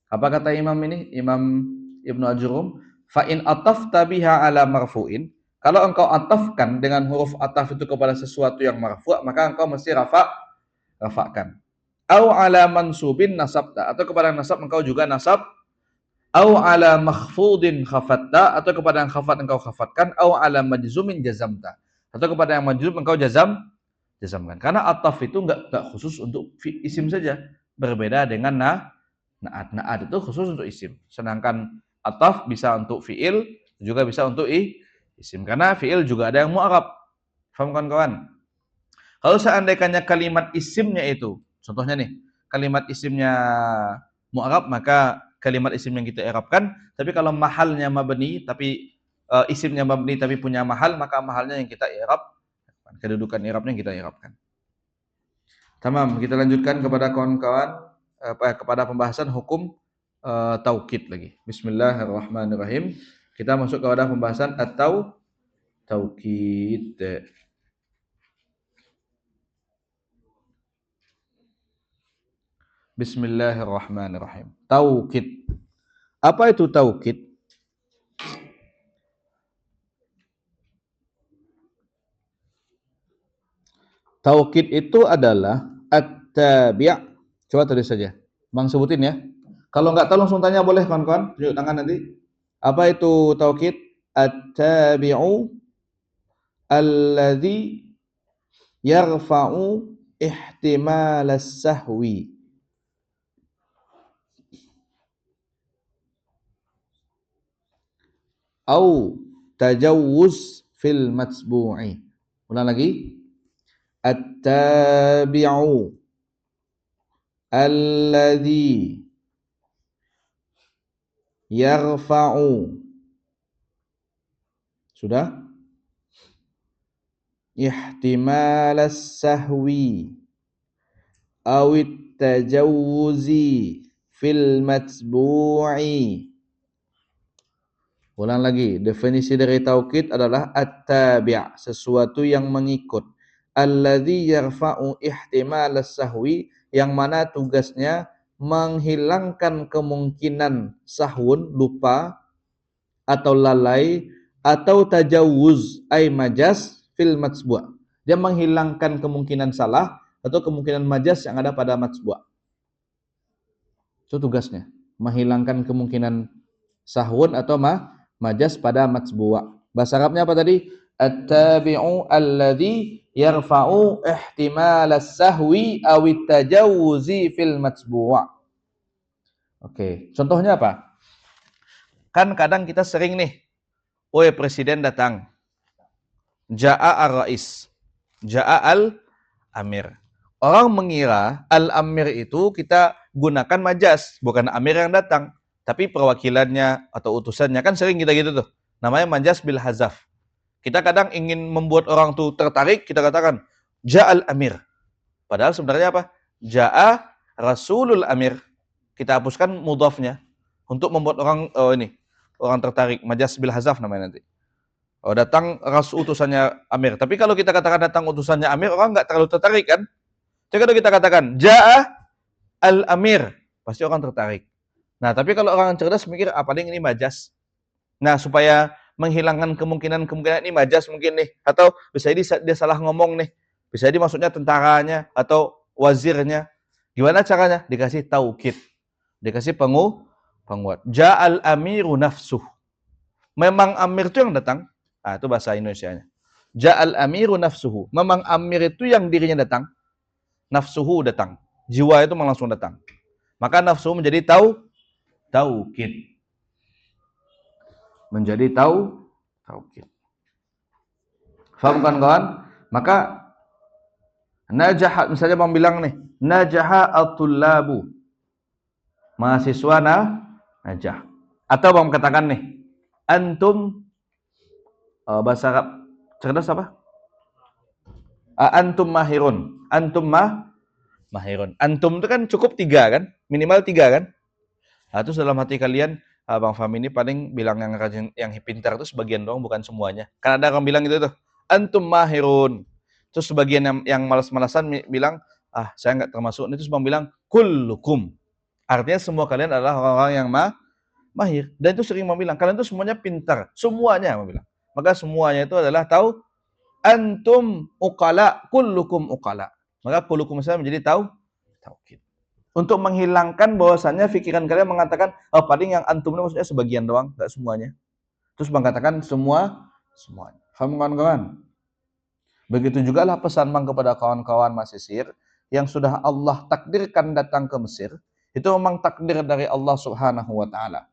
Apa kata Imam ini? Imam Ibnu Ajurrum, fa in atafta biha ala marfu'in. Kalau engkau atafkan dengan huruf ataf itu kepada sesuatu yang marfu', maka engkau mesti rafa'kan. Au ala mansubin nasabta, atau kepada yang nasab engkau juga nasab. Au ala makhfudin khafatta, atau kepada yang khafat engkau khafatkan. Au ala majzumin jazamta, atau kepada yang majzum engkau jazamkan. Karena ataf itu enggak khusus untuk isim saja. Berbeda dengan na'at. Na'at itu khusus untuk isim. Sedangkan ataf bisa untuk fi'il, juga bisa untuk isim. Karena fi'il juga ada yang mu'arab. Faham kawan-kawan? Kalau seandainya kalimat isimnya itu, contohnya nih, kalimat isimnya mu'arab, maka kalimat isim yang kita i'rabkan. Tapi kalau mahalnya mabni, tapi isimnya mabni tapi punya mahal, maka mahalnya yang kita i'rab. Kedudukan i'rabnya yang kita i'rabkan. Tamam, kita lanjutkan kepada kawan-kawan kepada pembahasan hukum taukid lagi. Bismillahirrahmanirrahim. Kita masuk kepada pembahasan taukid. Bismillahirrahmanirrahim. Taukid. Apa itu taukid? Taukid itu adalah at-tabi'. Coba tulis saja. Bang sebutin ya. Kalau enggak tahu langsung tanya boleh kawan-kawan. Tunjuk tangan nanti. Apa itu taukid? At-tabi'u alladhi yarfa'u ihtimal as-sahwi. Au tajawuz fil matbu'i. Ulang lagi. At-tabi'u alladhi yarfa'u. Sudah? Ihtimal as-sahwi awit tajawuzi fil matbu'i. Ulang lagi, definisi dari taukid adalah at-tabi', sesuatu yang mengikut. Alladzi yarfa'u ihtimal as-sahwi, yang mana tugasnya menghilangkan kemungkinan sahwun, lupa atau lalai, atau tajawuz ay majas fil matbu'. Dia menghilangkan kemungkinan salah atau kemungkinan majas yang ada pada matbu'. Itu tugasnya, menghilangkan kemungkinan sahwun atau majas pada matbu'. Bahasa Arabnya apa tadi? At-tabi'u alladzi yarfa'u ihtimal as-sahwi aw at-tajawuzi fil matbu'. Oke, contohnya apa? Kan kadang kita sering nih, presiden datang. Ja'a ar-rais. Ja'a al-amir. Orang mengira al-amir itu kita gunakan majas, bukan amir yang datang, tapi perwakilannya atau utusannya. Kan sering kita gitu tuh. Namanya majas bil hazaf. Kita kadang ingin membuat orang tuh tertarik, kita katakan ja'al amir. Padahal sebenarnya apa? Ja'a rasulul amir. Kita hapuskan mudhafnya untuk membuat orang orang tertarik. Majas bil hazaf namanya nanti. Oh, datang rasul utusannya amir. Tapi kalau kita katakan datang utusannya amir, orang nggak terlalu tertarik kan? Jadi kalau kita katakan ja'a al amir, pasti orang tertarik. Nah, tapi kalau orang cerdas mikir paling ini majas. Nah, supaya menghilangkan kemungkinan ini majas mungkin nih, atau bisa jadi dia salah ngomong nih, bisa jadi maksudnya tentaranya atau wazirnya. Gimana caranya? Dikasih taukid, dikasih penguat. Ja'al amiru nafsuh. Memang amir itu yang datang. Nah, itu bahasa Indonesianya. Ja'al amiru nafsuhu. Memang amir itu yang dirinya datang. Nafsuhu datang. Jiwa itu langsung datang. Maka nafsuhu menjadi taukid. Menjadi taukid. Faham kan kawan? Maka najaha, misalnya Bang bilang nih, najaha at-tullabu. Mahasiswa najah. Atau Bang katakan nih, antum bahasa Arab cerdas apa? Antum mahirun. Antum mahirun. Antum itu kan cukup 3 kan? Minimal 3 kan? Nah, terus dalam hati kalian, Bang Fahmi ini paling bilang yang rajin, yang pintar itu sebagian doang, bukan semuanya. Kan ada orang bilang gitu tuh, antum mahirun. Terus sebagian yang malas-malasan bilang, saya nggak termasuk. Itu Bang bilang, kullukum. Artinya semua kalian adalah orang-orang yang mahir. Dan itu sering Bang bilang, kalian itu semuanya pintar. Semuanya Bang bilang. Maka semuanya itu adalah tahu, antum uqala, kullukum uqala. Maka kullukum saya menjadi taukid. Untuk menghilangkan bahwasannya pikiran kalian mengatakan, paling yang antum ini maksudnya sebagian doang, enggak semuanya. Terus Bang katakan semuanya. Faham kawan-kawan? Begitu juga lah pesan Bang kepada kawan-kawan Mesir yang sudah Allah takdirkan datang ke Mesir, itu memang takdir dari Allah Subhanahu wa taala.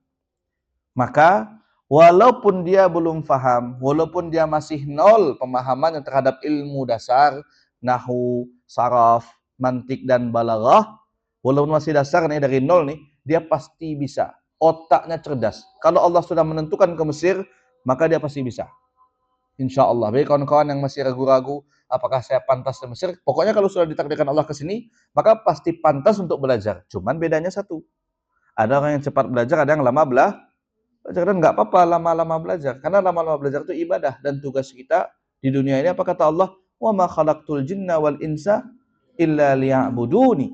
Maka walaupun dia belum faham, walaupun dia masih nol pemahamannya terhadap ilmu dasar, nahwu, saraf, mantik dan balaghah, walaupun masih dasar nih dari nol nih, dia pasti bisa. Otaknya cerdas. Kalau Allah sudah menentukan ke Mesir, maka dia pasti bisa. Insya Allah. Bagi kawan-kawan yang masih ragu-ragu, apakah saya pantas ke Mesir? Pokoknya kalau sudah ditakdirkan Allah ke sini, maka pasti pantas untuk belajar. Cuman bedanya satu. Ada orang yang cepat belajar, ada yang lama belajar. Dan nggak apa-apa lama-lama belajar. Karena lama-lama belajar itu ibadah. Dan tugas kita di dunia ini, apa kata Allah? Wa ma khalaqtul jinna wal insa illa liya'buduni.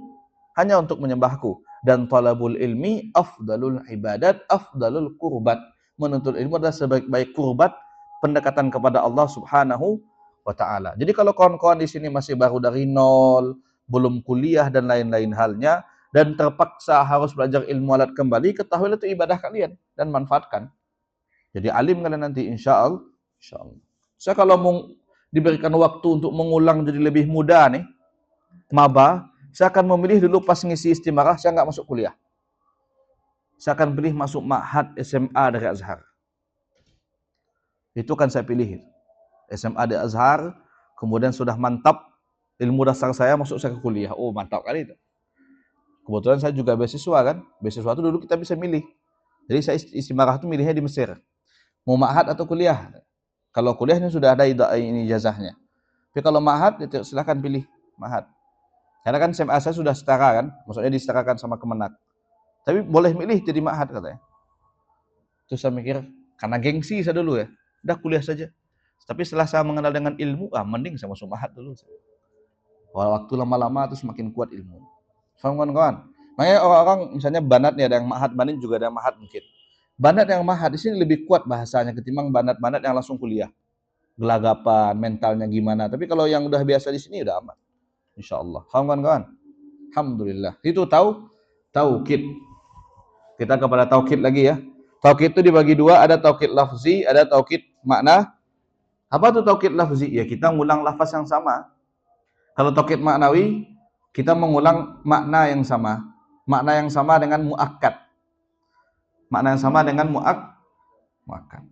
Hanya untuk menyembahku. Dan talabul ilmi afdalul ibadat afdalul kurbat. Menuntut ilmu adalah sebaik-baik kurbat, pendekatan kepada Allah Subhanahu wa taala. Jadi kalau kawan-kawan di sini masih baru dari nol, belum kuliah dan lain-lain halnya, dan terpaksa harus belajar ilmu alat kembali, ketahuilah itu ibadah kalian dan manfaatkan. Jadi alim kalian nanti insya Allah. Saya kalau mau diberikan waktu untuk mengulang jadi lebih mudah nih, maba, saya akan memilih dulu pas ngisi istimarah, saya nggak masuk kuliah. Saya akan pilih masuk ma'had SMA dari Azhar. Itu kan saya pilih. SMA di Azhar, kemudian sudah mantap ilmu dasar saya, masuk saya ke kuliah. Oh, mantap kali itu. Kebetulan saya juga beasiswa kan. Beasiswa itu dulu kita bisa milih. Jadi saya istimarah itu milihnya di Mesir. Mau ma'had atau kuliah. Kalau kuliah ini sudah ada ini ijazahnya. Tapi kalau ma'had, silahkan pilih ma'had. Karena kan SMA saya sudah setara kan, maksudnya disetarakan sama Kemenak. Tapi boleh milih jadi ma'had katanya. Terus saya mikir, karena gengsi saya dulu ya, udah kuliah saja. Tapi setelah saya mengenal dengan ilmu, mending saya masuk ma'had dulu. Waktu lama-lama itu semakin kuat ilmu. Faham kawan-kawan? Makanya orang-orang misalnya banat nih, ada yang ma'had, banin juga ada yang ma'had mungkin. Banat yang ma'had di sini lebih kuat bahasanya ketimbang banat-banat yang langsung kuliah. Gelagapan, mentalnya gimana. Tapi kalau yang udah biasa di sini udah aman. Insyaallah. Faham kawan-kawan? Alhamdulillah. Itu taukid. Kita kepada taukid lagi ya. Taukid itu dibagi dua, ada taukid lafzi, ada taukid makna. Apa itu taukid lafzi? Ya kita ngulang lafaz yang sama. Kalau taukid maknawi, kita mengulang makna yang sama. Makna yang sama dengan muakkad. Makna yang sama dengan muakkad.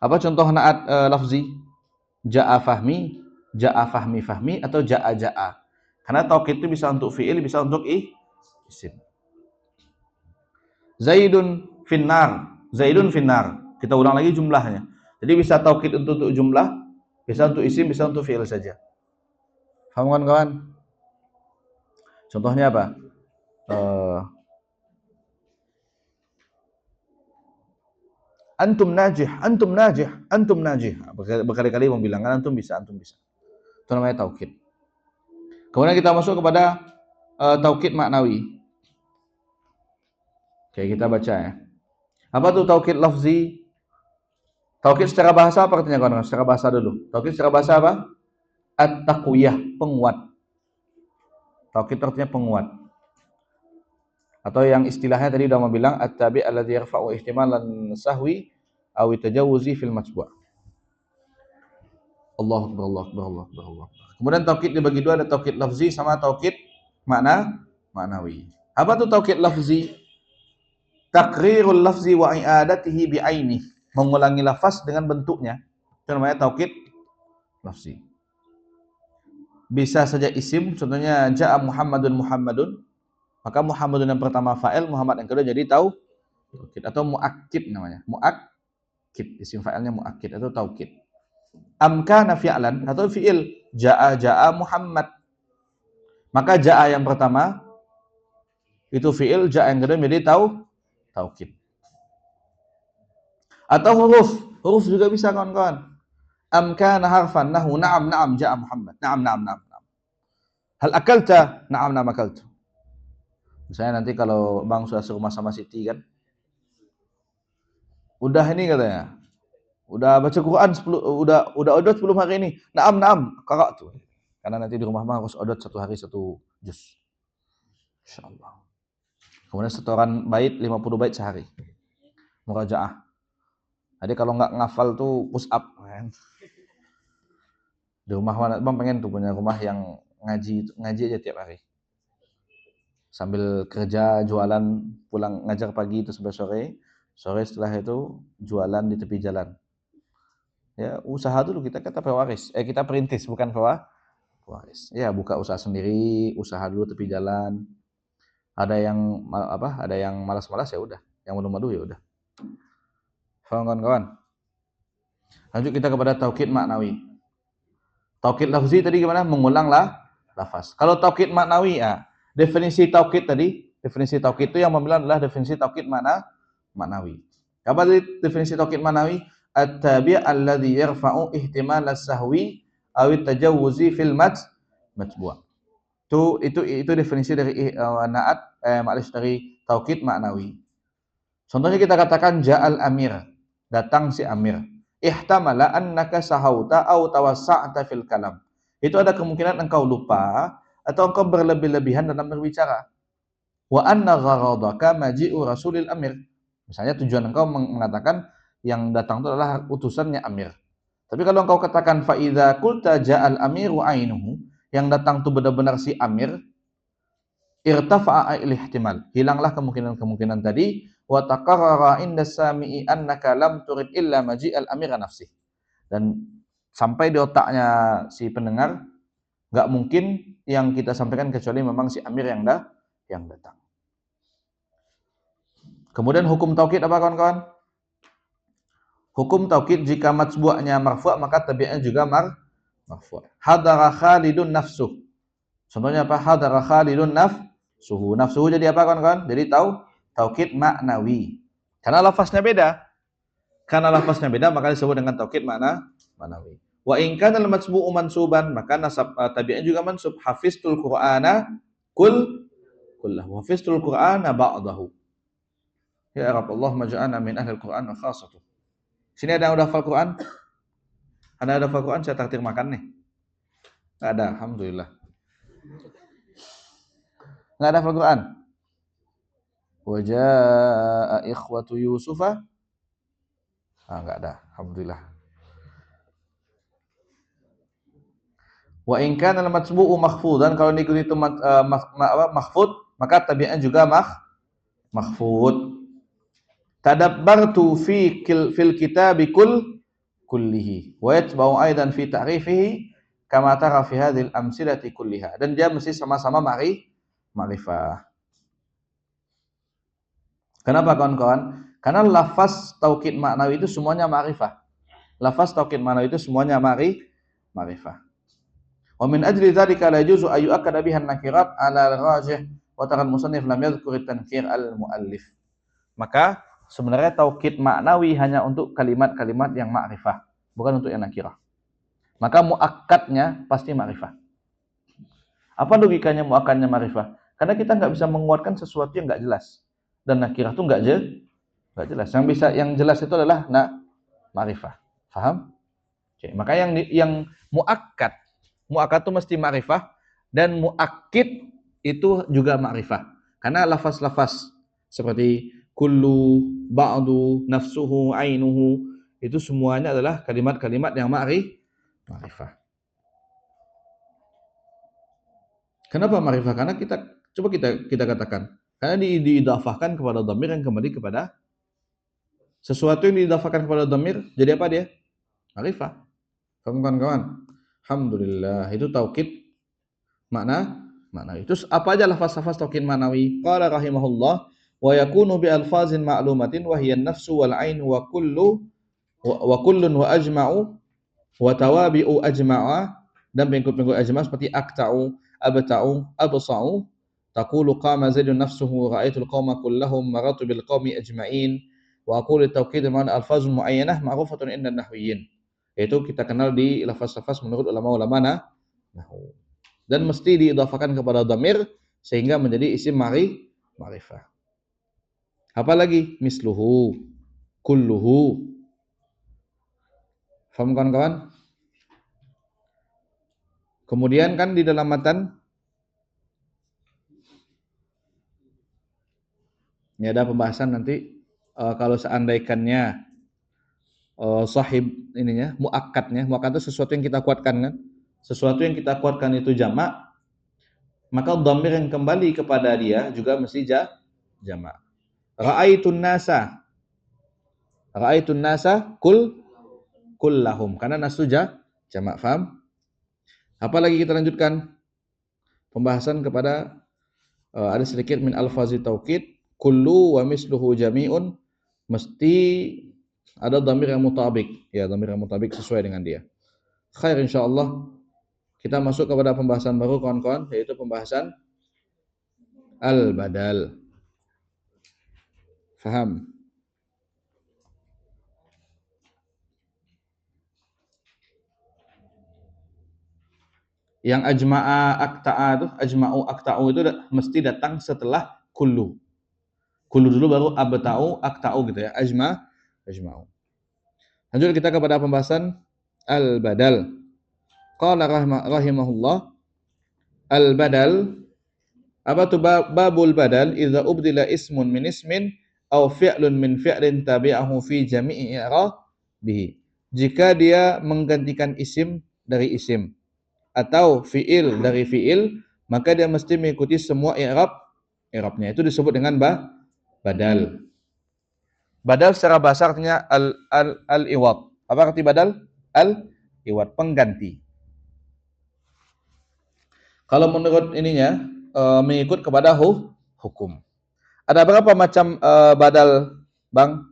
Apa contoh naat lafzi? Ja'a fahmi, ja'a fahmi, atau ja'a. Karena taukid itu bisa untuk fi'il, bisa untuk isim. Zaidun finnar. Zaidun finnar. Kita ulang lagi jumlahnya. Jadi bisa taukid untuk jumlah, bisa untuk isim, bisa untuk fi'il saja. Paham kan kawan? Contohnya apa? Antum najih, antum najih, antum najih. Berkali-kali membilangkan antum bisa, antum bisa. Itu namanya taukid. Kemudian kita masuk kepada taukid maknawi. Oke, kita baca ya. Apa tuh taukid lafzi? Taukid secara bahasa apa artinya kawan? Secara bahasa dulu. Taukid secara bahasa apa? At-taqwiyah, penguat. Taukid artinya penguat. Atau yang istilahnya tadi udah mau bilang at-tabi' alladzi yarfa'u ihtimalan sahwi aw tajawuzi fil matbu'. Allahu akbar, Allahu akbar, Allahu akbar, Allahu akbar. Kemudian taukid dibagi dua, ada taukid lafzi sama taukid maknawi. Apa tuh taukid lafzi? Takrirul lafzi wa i'adatihi bi'aini, mengulangi lafaz dengan bentuknya. Itu namanya taukid lafzi. Bisa saja isim, contohnya ja'a Muhammadun Muhammadun, maka Muhammadun yang pertama fa'il, Muhammad yang kedua jadi taukid atau muakkid namanya. Muakkid, isim fa'ilnya muakkid atau taukid. Amkana fi'lan atau fi'il, ja'a Muhammad. Maka ja'a yang pertama itu fi'il, ja'a yang kedua menjadi taukid. Atau huruf juga bisa kawan-kawan. Amkana harfan nahu na'am ja'a Muhammad. Na'am. Hal akalta? Na'am akaltu. Misalnya nanti kalau Bang sudah serumah sama Siti kan, udah ini katanya, udah baca Quran 10, udah odot 10 hari ini. Na'am kakak tuh. Karena nanti di rumah Bang harus odot 1 hari 1 juz. Insyaallah. Kemudian setoran bait 50 bait sehari. Murajaah. Jadi kalau nggak ngafal tuh push up kan. Di rumah mana Bang pengen tuh punya rumah yang ngaji aja tiap hari. Sambil kerja, jualan, pulang ngajar pagi itu sampai sore setelah itu jualan di tepi jalan. Ya, usaha dulu kita kata pewaris. Kita perintis bukan pewaris. Ya, buka usaha sendiri, usaha dulu tepi jalan. Ada yang malas-malas ya udah, yang madu-madu ya udah. Kawan-kawan. Lanjut kita kepada taukid maknawi. Taukid lafzi tadi gimana? Mengulanglah lafaz. Kalau taukid maknawi ya, definisi taukid itu yang membilang adalah definisi taukid maknawi. Apa tadi definisi taukid maknawi? At-tabi' alladhi yarfa'u ihtimal as-sahwi aw at-tajawuzi fil matbu'. Itu definisi dari dari taukid maknawi. Contohnya kita katakan ja'al amir, datang si amir. Ihtamala annaka sahauta aw tawassa'ta fil kalam. Itu ada kemungkinan engkau lupa atau engkau berlebih-lebihan dalam berbicara. Wa anna gharadaka maji'u rasulil amir. Misalnya tujuan engkau mengatakan yang datang itu adalah utusannya amir. Tapi kalau engkau katakan fa idza qulta ja'al amiru ainuhu, yang datang itu benar-benar si amir, irtafa'a al-ihtimal. Hilanglah kemungkinan tadi wa taqarrara inda sami'i annaka lam turid illa maji'al amira nafsi. Dan sampai di otaknya si pendengar enggak mungkin yang kita sampaikan kecuali memang si amir yang datang. Kemudian hukum taukid apa kawan-kawan? Hukum taukid jika matbu'nya marfu' maka tabi'nya juga marfu'. Hadara Khalidun nafsuh. Contohnya apa? Hadara Khalidun nafsuhu. Nafsuhu jadi apa kawan-kawan? Jadi taukid maknawi. Karena lafaznya beda maka disebut dengan taukid maknawi. Wa in kana al-matbu'u mansuban, maka nasab tabi'nya juga mansub. Hafiztul Qur'ana kullahu. Hafiztul Qur'ana ba'dahu. Ya Rabb, Allahumma ja'alna min ahli al-Qur'an wa khassatuh. Sini ada yang udah hafal Quran? Ada hafal Quran, saya traktir makan nih. Enggak ada, alhamdulillah. Enggak ada hafal Quran. Wa jaa'a ikhwatu Yusufa. Enggak ada, alhamdulillah. Wa in kana al-matbu'u makhfudan, kalau diikuti itu makhfud, maka tabi'nya juga makhfud. Tadabbartu fil kitabi kullihi wa yatba'u aidan fi ta'rifihi kama tara fi hadhil amsilati kulliha. Dan dia mesti sama-sama ma'rifah. Kenapa kawan-kawan? Karena lafaz taukid maknawi itu semuanya ma'rifah. lafaz taukid manawi itu semuanya ma'rifah. Wa min ajli dzalika la yajuzu ayu akada bihan nakirat ala al-rajih wa taral musannif lam yadhkur at-tankir al-muallif. Maka sebenarnya taukid maknawi hanya untuk kalimat-kalimat yang ma'rifah, bukan untuk yang nakirah. Maka muakkadnya pasti ma'rifah. Apa logikanya muakkadnya ma'rifah? Karena kita nggak bisa menguatkan sesuatu yang nggak jelas. Dan nakirah itu nggak jelas. Yang jelas itu adalah ma'rifah. Faham? Oke, maka yang muakkad itu mesti ma'rifah, dan muakkid itu juga ma'rifah. Karena lafaz-lafaz seperti kullu, ba'du, nafsuhu, ainuhu, itu semuanya adalah kalimat-kalimat yang ma'rifah. Kenapa ma'rifah? Karena kita katakan, karena diidafahkan kepada dhamir yang kembali kepada sesuatu yang diidafahkan kepada dhamir, jadi apa dia? Ma'rifah. Paham kawan-kawan? Alhamdulillah, itu taukid maknawi. Terus apa aja lafaz-lafaz taukid maknawi? Qala rahimahullah wa yakunu bi alfazin ma'lumatin wa hiya an-nafsu wal 'ain wa kullun wa ajma'u wa tawabi'u ajma'a, dan pengikut-pengikut ajma' seperti akta'u, abta'u, absa'u, taqulu qama zaidun nafsuhu ra'aitul qauma kullahum maratu bil qaumi ajma'in, wa aqulu taukid ma'na alfazun muayyanah ma'rufatun inda nahwiyyin. Yaitu kita kenal di lafaz-lafaz menurut ulama-ulama nahwu. Dan mesti diidhafakan kepada dhamir sehingga menjadi isim ma'rifah. Apalagi misluhu, kulluhu. Faham kawan-kawan? Kemudian kan di dalam matan ini ada pembahasan nanti kalau seandainya sahib ininya, muakkad itu sesuatu yang kita kuatkan kan? Sesuatu yang kita kuatkan itu jamak, maka dhamir yang kembali kepada dia juga mesti jamak. Ra'aitun nasa kullahum, karena nasu jamak. Faham? Apalagi kita lanjutkan pembahasan kepada ada sedikit min alfazi taukid, kullu wa misluhu jami'un, mesti ada dhamir yang mutabik, dhamir yang mutabik sesuai dengan dia. Khair, insyaallah kita masuk kepada pembahasan baru kawan-kawan, yaitu pembahasan al-badal. Faham? Yang ajma'u akta'u itu mesti datang setelah kullu. Kullu dulu baru abta'u, akta'u gitu ya. Ajma'u. Lanjut kita kepada pembahasan al-badal. Qala rahimahullah, al-badal, apa tu babul badal? Idza ubdila ismun min ismin aw fi'lun min fi'lin tabi'ahu fi jami'i i'rabihi. Jika dia menggantikan isim dari isim atau fi'il dari fi'il, maka dia mesti mengikuti semua i'rabnya. Itu disebut dengan badal. Badal secara bahasa artinya al-iwad. Apa arti badal? Al-iwad, pengganti. Kalau menurut ininya mengikut kepada hukum. Ada berapa macam badal, Bang?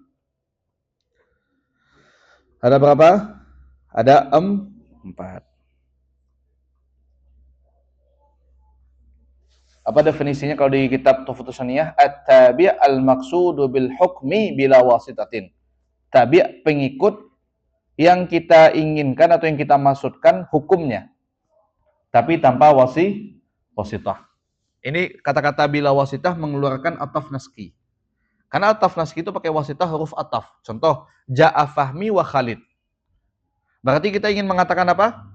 Ada berapa? Ada 4. Apa definisinya kalau di kitab Tuhfatus Saniyah? At-tabi' al-maqsudu bil hukmi bila wasitatin. Tabi' pengikut yang kita inginkan atau yang kita maksudkan hukumnya, tapi tanpa wasitah. Ini kata-kata bila wasitah mengeluarkan ataf naski. Karena ataf naski itu pakai wasitah huruf ataf. Contoh, ja'a Fahmi wa Khalid. Berarti kita ingin mengatakan apa?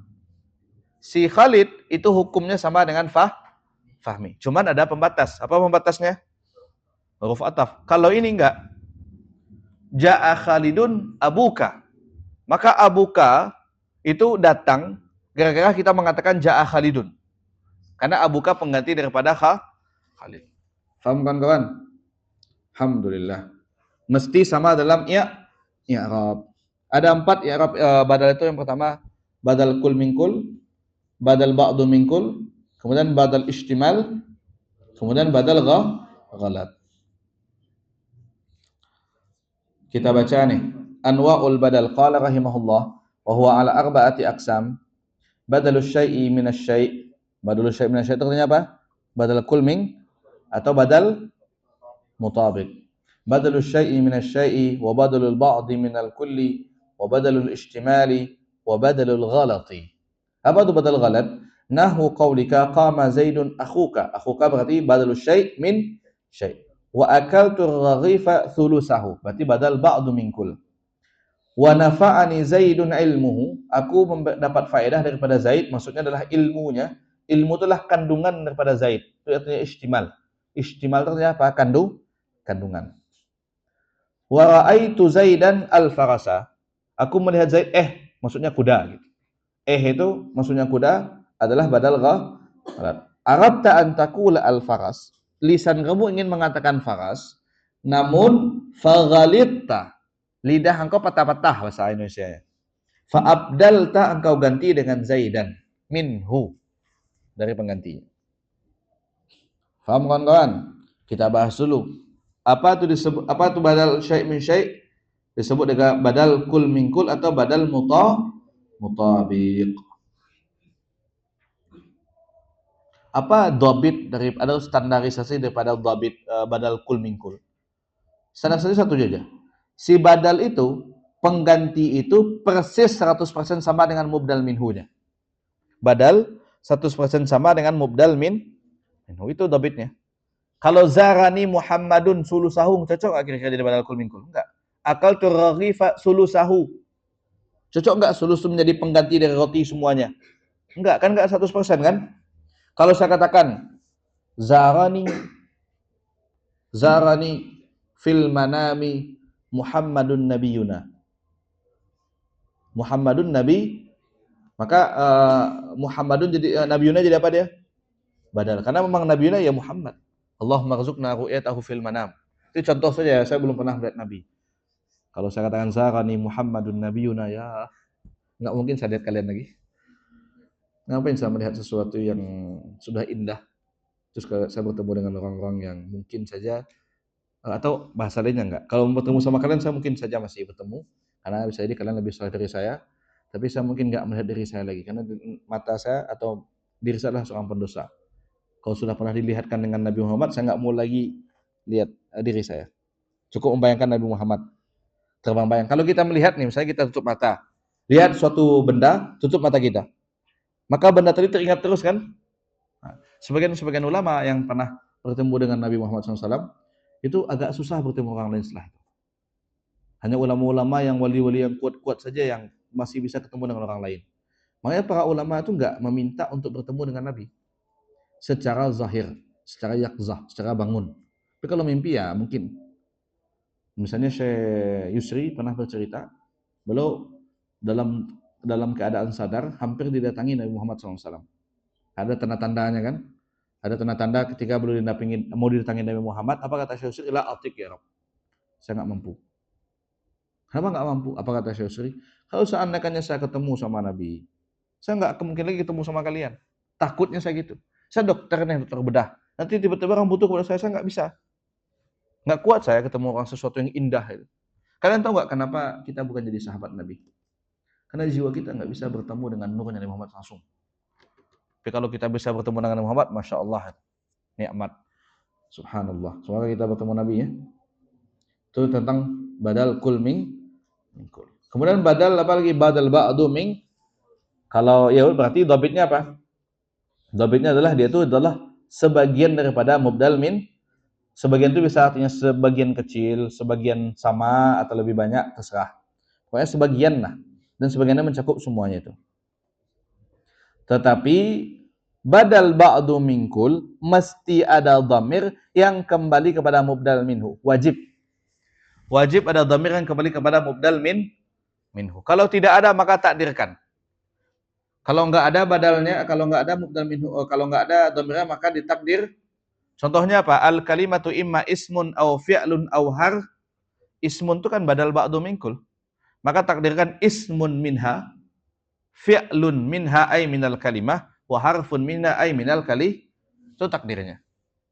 Si Khalid itu hukumnya sama dengan Fahmi. Cuman ada pembatas. Apa pembatasnya? Huruf ataf. Kalau ini enggak. Ja'a Khalidun abuka. Maka abuka itu datang gara-gara kita mengatakan ja'a Khalidun. Karena abuka pengganti daripada Khalid. Faham kawan-kawan? Alhamdulillah. Mesti sama dalam i'rab. Ada 4 i'rab badal itu. Yang pertama badal kul min kul, badal ba'du min kul, kemudian badal istimal, kemudian badal ghalat. Kita baca nih. anwa'ul badal. Qala rahimahullah wa huwa ala arba'ati aqsam. Badalus syai'i minasy syai'. Badalus syai' minasy syai' itu artinya apa? Badal kulming atau badal mutabiq. Badalus syai'i minasy syai'i wa badalul ba'di minal kulli wa badalul ihtimali wa badalul ghalati. Apa itu badal ghalat? Nahu qaulika qama Zaidun akhuka. Akhuka berarti badalus syai' min syai'. Wa akaltu raghifa thulusahu. Berarti badal ba'du min kull. Wa nafa'ani Zaidun ilmuhu, aku mendapat faedah daripada Zaid, maksudnya adalah ilmunya. Ilmu itulah kandungan daripada Zaid. Itu artinya istimal. Istimal itu artinya apa? Kandungan. Wa ra'aitu Zaidan al-farasa. Aku melihat Zaid, maksudnya kuda gitu. Itu maksudnya kuda adalah badal ghalat. Arabta an taqula al-faras. Lisan kamu ingin mengatakan faras, namun faghalitta. Lidah engkau patah-patah bahasa Indonesia. Fa'abdalta engkau ganti dengan Zaidan minhu dari penggantinya. Faham kawan-kawan? Kita bahas dulu. Apa itu disebut? Apa itu badal syai' min syai'? Disebut dengan badal kul min kul atau badal mutabiq. Apa dhabit dari ada standarisasi daripada dhabit badal kul min kul? Standarisasi satu saja. Si badal itu, pengganti itu persis 100% sama dengan mubdal minhunya. Badal 100% sama dengan mubdal minhu. Itu dhabitnya. Kalau zarani Muhammadun sulusahu, cocok nggak kira-kira jadi badal kul min kul? Enggak. Akal turaghifa sulusahu. Cocok nggak sulus itu menjadi pengganti dari roti semuanya? Enggak, kan enggak 100% kan? Kalau saya katakan zarani fil manami Muhammadun nabiyuna. Muhammadun nabi, maka Muhammadun jadi nabiyuna jadi apa dia? Badal. Karena memang nabiyuna ya Muhammad. Allahumma rzuqna ru'yatahu fil manam. Itu contoh saja, saya belum pernah melihat nabi. Kalau saya katakan zarani Muhammadun nabiyuna, ya enggak mungkin saya lihat kalian lagi. Ngapain saya melihat sesuatu yang sudah indah terus saya bertemu dengan orang-orang yang mungkin saja atau bahasa lainnya enggak. Kalau bertemu sama kalian saya mungkin saja masih bertemu karena bisa jadi kalian lebih soleh dari saya, tapi saya mungkin enggak melihat diri saya lagi karena mata saya atau diri saya adalah seorang pendosa. Kalau sudah pernah dilihatkan dengan Nabi Muhammad, saya enggak mau lagi lihat diri saya. Cukup membayangkan Nabi Muhammad. Terbayang. Kalau kita melihat nih, misalnya kita tutup mata, lihat suatu benda, tutup mata kita, maka benda tadi teringat terus kan? Nah, sebagian ulama yang pernah bertemu dengan Nabi Muhammad SAW itu agak susah bertemu orang lain setelah itu. Hanya ulama-ulama yang wali-wali yang kuat-kuat saja yang masih bisa ketemu dengan orang lain. Makanya para ulama itu enggak meminta untuk bertemu dengan Nabi secara zahir, secara yakzah, secara bangun. Tapi kalau mimpi ya mungkin. Misalnya Syekh Yusri pernah bercerita, beliau dalam keadaan sadar hampir didatangi Nabi Muhammad SAW. Ada tanda-tandanya kan? Ada tanda-tanda ketika beliau mau didatangi Nabi Muhammad, apa kata Syekh Yusri? La atik ya Rabb. Saya enggak mampu. Kenapa enggak mampu? Apa kata Syekh Yusri? Kalau seandainya saya ketemu sama Nabi, saya enggak mungkin lagi ketemu sama kalian. Takutnya saya gitu. Saya dokternya, dokter bedah. Nanti tiba-tiba orang butuh kepada saya enggak bisa. Enggak kuat saya ketemu orang sesuatu yang indah itu. Kalian tahu enggak kenapa kita bukan jadi sahabat Nabi? Karena jiwa kita enggak bisa bertemu dengan nurnya Nabi Muhammad langsung. Tapi kalau kita bisa bertemu dengan Nabi Muhammad, Masya Allah, nikmat. Subhanallah. Semoga kita bertemu Nabi ya. Itu tentang badal kul min kul. Kemudian badal apa lagi? Badal ba'du min. Kalau ya berarti dhabitnya apa? Dhabitnya adalah dia itu adalah sebagian daripada mubdal min. Sebagian itu bisa artinya sebagian kecil, sebagian sama atau lebih banyak, terserah. Pokoknya sebagian lah. Dan sebagiannya mencakup semuanya itu. Tetapi badal ba'du min kul mesti ada dhamir yang kembali kepada mubdal minhu. Wajib. Wajib ada dhamir yang kembali kepada mubdal minhu. Kalau tidak ada maka takdirkan. Kalau enggak ada badalnya, kalau enggak ada mubdal minhu, kalau enggak ada dhamirnya maka ditakdir. Contohnya apa? Al kalimatu imma ismun aw fi'lun aw har. Ismun itu kan badal ba'du min kul. Maka takdirkan ismun minha, fi'lun minha ay minal kalimah, wa harfun minha ay minal kali. Itu takdirnya.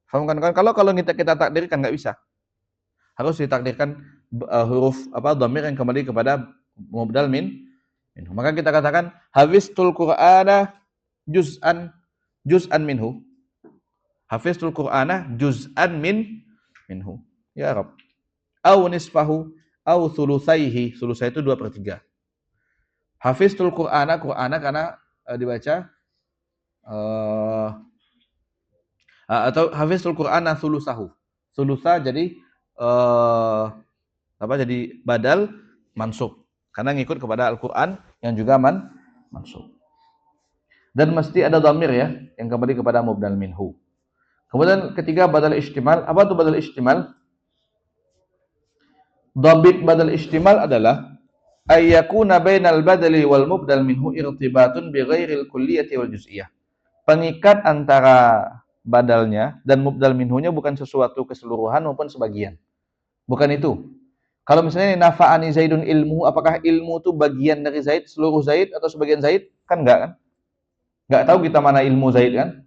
Faham kan? Kalau kita takdirkan nggak bisa. Harus ditakdirkan huruf apa dhamir yang kembali kepada mubdal minhu. Maka kita katakan hafiztul Qur'ana juz'an minhu. Hafiztul Qur'ana juz'an minhu. Ya Rabb. Au nisfahu au thulutsaihi. Thulutsai itu 2/3. Hafiztul Qur'ana karena dibaca atau hafiztul Qur'ana thulutsahu. Thulutsa jadi jadi badal mansub karena ngikut kepada Al-Qur'an yang juga mansub. Dan mesti ada dhamir ya yang kembali kepada mubdal minhu. Kemudian ketiga badal istimal. Apa itu badal istimal? Dhabit badal istimal adalah ayyakuna bainal badali wal mubdal minhu irtibatun bi ghairil kulliyati wal juz'iyah. Pengikat antara badalnya dan mubdal minhunya bukan sesuatu keseluruhan maupun sebagian. Bukan itu. Kalau misalnya nafa'ani Zaidun ilmu, apakah ilmu itu bagian dari Zaid, seluruh Zaid atau sebagian Zaid? Kan enggak kan? Enggak tahu kita mana ilmu Zaid kan?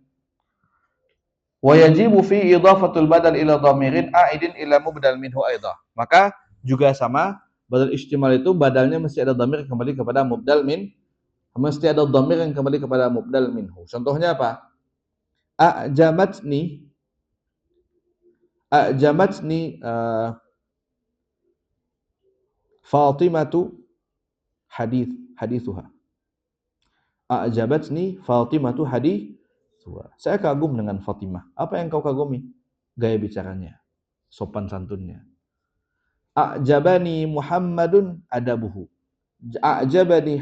Wa yajibu fi idhafatul badal ila dhamirin a'idin ila mubdal minhu aidah. Maka juga sama, badal istimal itu badalnya mesti ada dhamir kembali kepada mubdal min, mesti ada dhamir yang kembali kepada mubdal minhu. Contohnya apa? A'jamatni Fatimatu hadithuha. A'jabatni Fatimatu hadithuha. Saya kagum dengan Fatimah. Apa yang kau kagumi? Gaya bicaranya, sopan santunnya. A'jabani Muhammadun adabuhu. A'jabani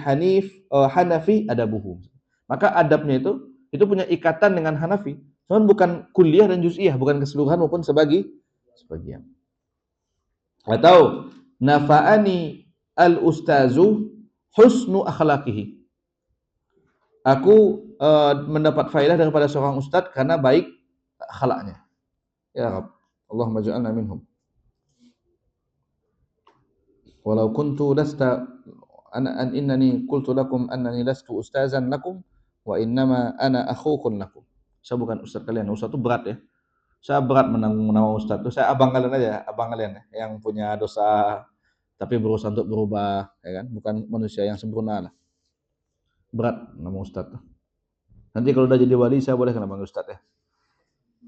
Hanafi adabuhu. Maka adabnya itu punya ikatan dengan Hanafi. Cuman bukan kuliah dan juz'iyah, bukan keseluruhan maupun sebagian. Atau nafa'ani al-ustazu husnu akhlaqihi. Aku mendapat faedah daripada seorang ustaz karena baik akhlaknya. Ya Rabb, Allahumma ja'alna minhum. Walau kuntu lasta innani qultu lakum annani lastu ustazan lakum wa innama ana akhukum lakum. Saya bukan ustaz kalian. Ustaz itu berat ya. Saya berat menanggung nama ustaz itu. Saya abang kalian aja, abang kalian ya, yang punya dosa tapi berusaha untuk berubah, ya kan? Bukan manusia yang sempurna lah. Berat nama ustaz tuh. Nanti kalau udah jadi wali saya boleh kena panggil ustaz ya.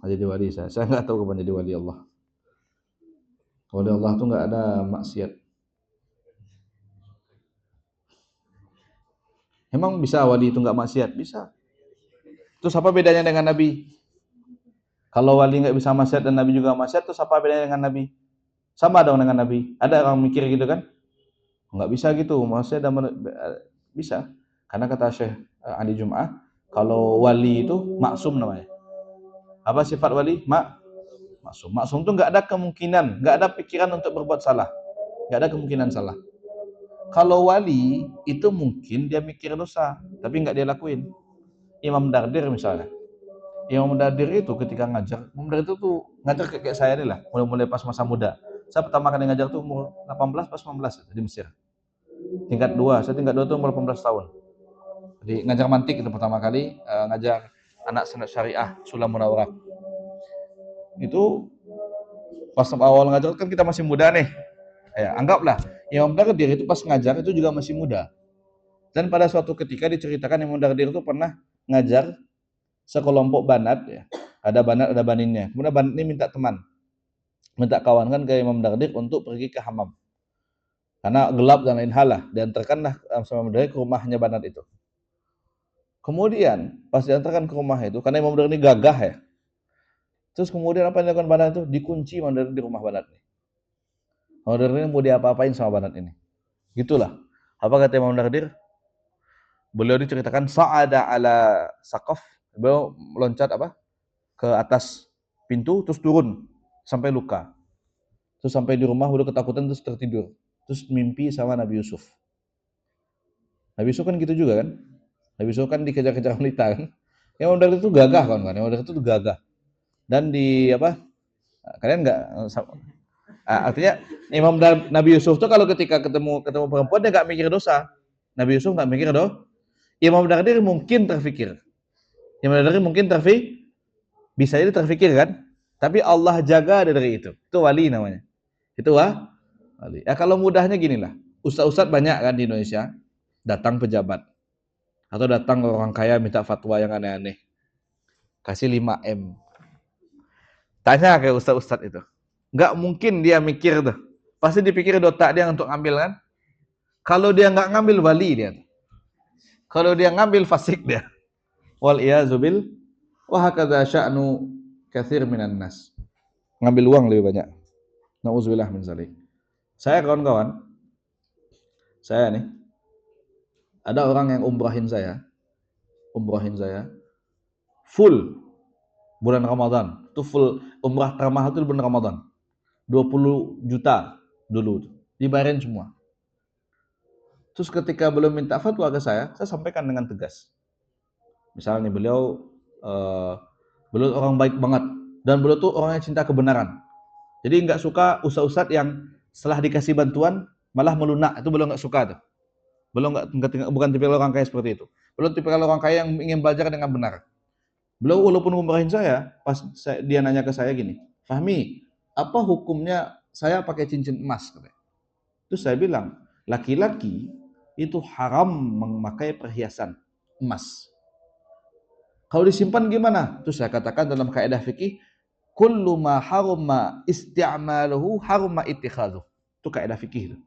Jadi wali saya enggak tahu kapan jadi wali Allah. Wali Allah tuh enggak ada maksiat. Emang bisa wali itu enggak maksiat? Bisa. Terus apa bedanya dengan Nabi? Kalau wali enggak bisa maksiat dan Nabi juga maksiat, terus apa bedanya dengan Nabi? Sama dong dengan Nabi. Ada orang mikir gitu kan? Enggak bisa gitu. Maksudnya bisa. Karena kata Syekh Andi Jum'ah, kalau wali itu maksum namanya. Apa sifat wali? Maksum. Maksum itu enggak ada kemungkinan, enggak ada pikiran untuk berbuat salah. Enggak ada kemungkinan salah. Kalau wali itu mungkin dia mikir dosa, tapi enggak dia lakuin. Imam Dardir misalnya. Imam Dardir itu ketika ngajar, Imam Dardir itu tuh ngajar kayak saya nih lah, mulai pas masa muda. Saya pertama kali ngajar tuh umur 18 pas 19 di Mesir. Tingkat 2, saya tingkat 2 tuh umur 18 tahun. Jadi ngajar mantik itu pertama kali, ngajar anak senat syariah Sulam Munawwarah. Itu pas awal ngajar kan kita masih muda nih. Ya, anggaplah Imam Dardir itu pas ngajar itu juga masih muda. Dan pada suatu ketika diceritakan Imam Dardir itu pernah ngajar sekelompok banat ya. Ada banat, ada baninnya. Kemudian banat ini minta teman. Minta kawankan ke Imam Dardir untuk pergi ke hammam. Karena gelap dan lain hal lah. Diantarkanlah sama Imam Dardir ke rumahnya banat itu. Kemudian pas diantarkan ke rumah itu, karena Imam Dardir ini gagah ya. Terus kemudian apa yang dilakukan banat itu? Dikunci Imam Dardir di rumah banat ini. Imam Dardir ini mau diapa-apain sama banat ini. Gitulah. Apa kata Imam Dardir? Beliau diceritakan sa'ada ala saqaf. Beliau meloncat ke atas pintu terus turun sampai luka. Terus sampai di rumah udah ketakutan terus tertidur. Terus mimpi sama Nabi Yusuf. Nabi Yusuf kan gitu juga kan? Nabi Yusuf kan dikejar-kejar wanita kan? Imam Dardir itu gagah kan? Imam Dardir itu gagah. Dan kalian enggak artinya Nabi Yusuf tuh kalau ketika ketemu perempuan dia enggak mikir dosa. Nabi Yusuf enggak mikir Imam Dardir mungkin terfikir. Imam Dardir mungkin bisa jadi terfikir kan? Tapi Allah jaga dari itu. Itu wali namanya. Itu Ya kalau mudahnya gini lah, ustadz-ustadz banyak kan di Indonesia, datang pejabat atau datang orang kaya minta fatwa yang aneh-aneh, kasih 5 M. Tanya ke ustadz-ustadz itu, nggak mungkin dia mikir tuh, pasti dipikir di otak dia untuk ngambil kan. Kalau dia nggak ngambil wali dia, kalau dia ngambil fasik dia. Wal iyazubil wa hakadha sya'nu katsir minan nas. Ngambil uang lebih banyak. Nauzubillah min zalik. Saya kawan-kawan, saya nih ada orang yang umrahin saya full bulan Ramadan. Itu full umrah termahal itu bulan Ramadan. 20 juta dulu dibayarin semua. Terus ketika belum minta fatwa ke saya sampaikan dengan tegas. Misalnya beliau orang baik banget dan beliau tuh orang yang cinta kebenaran. Jadi nggak suka ustadz-ustadz yang setelah dikasih bantuan malah melunak, itu beliau nggak suka tuh. Beliau bukan tipikal orang kaya seperti itu. Beliau tipikal orang kaya yang ingin belajar dengan benar. Beliau walaupun ngumrahin saya, dia nanya ke saya gini, Fahmi, apa hukumnya saya pakai cincin emas? Terus saya bilang, laki-laki itu haram memakai perhiasan emas. Kalau disimpan gimana? Terus saya katakan dalam kaidah fikih, kullu ma haruma isti'maluhu haruma ittikhadhu. Itu kaidah fikih itu.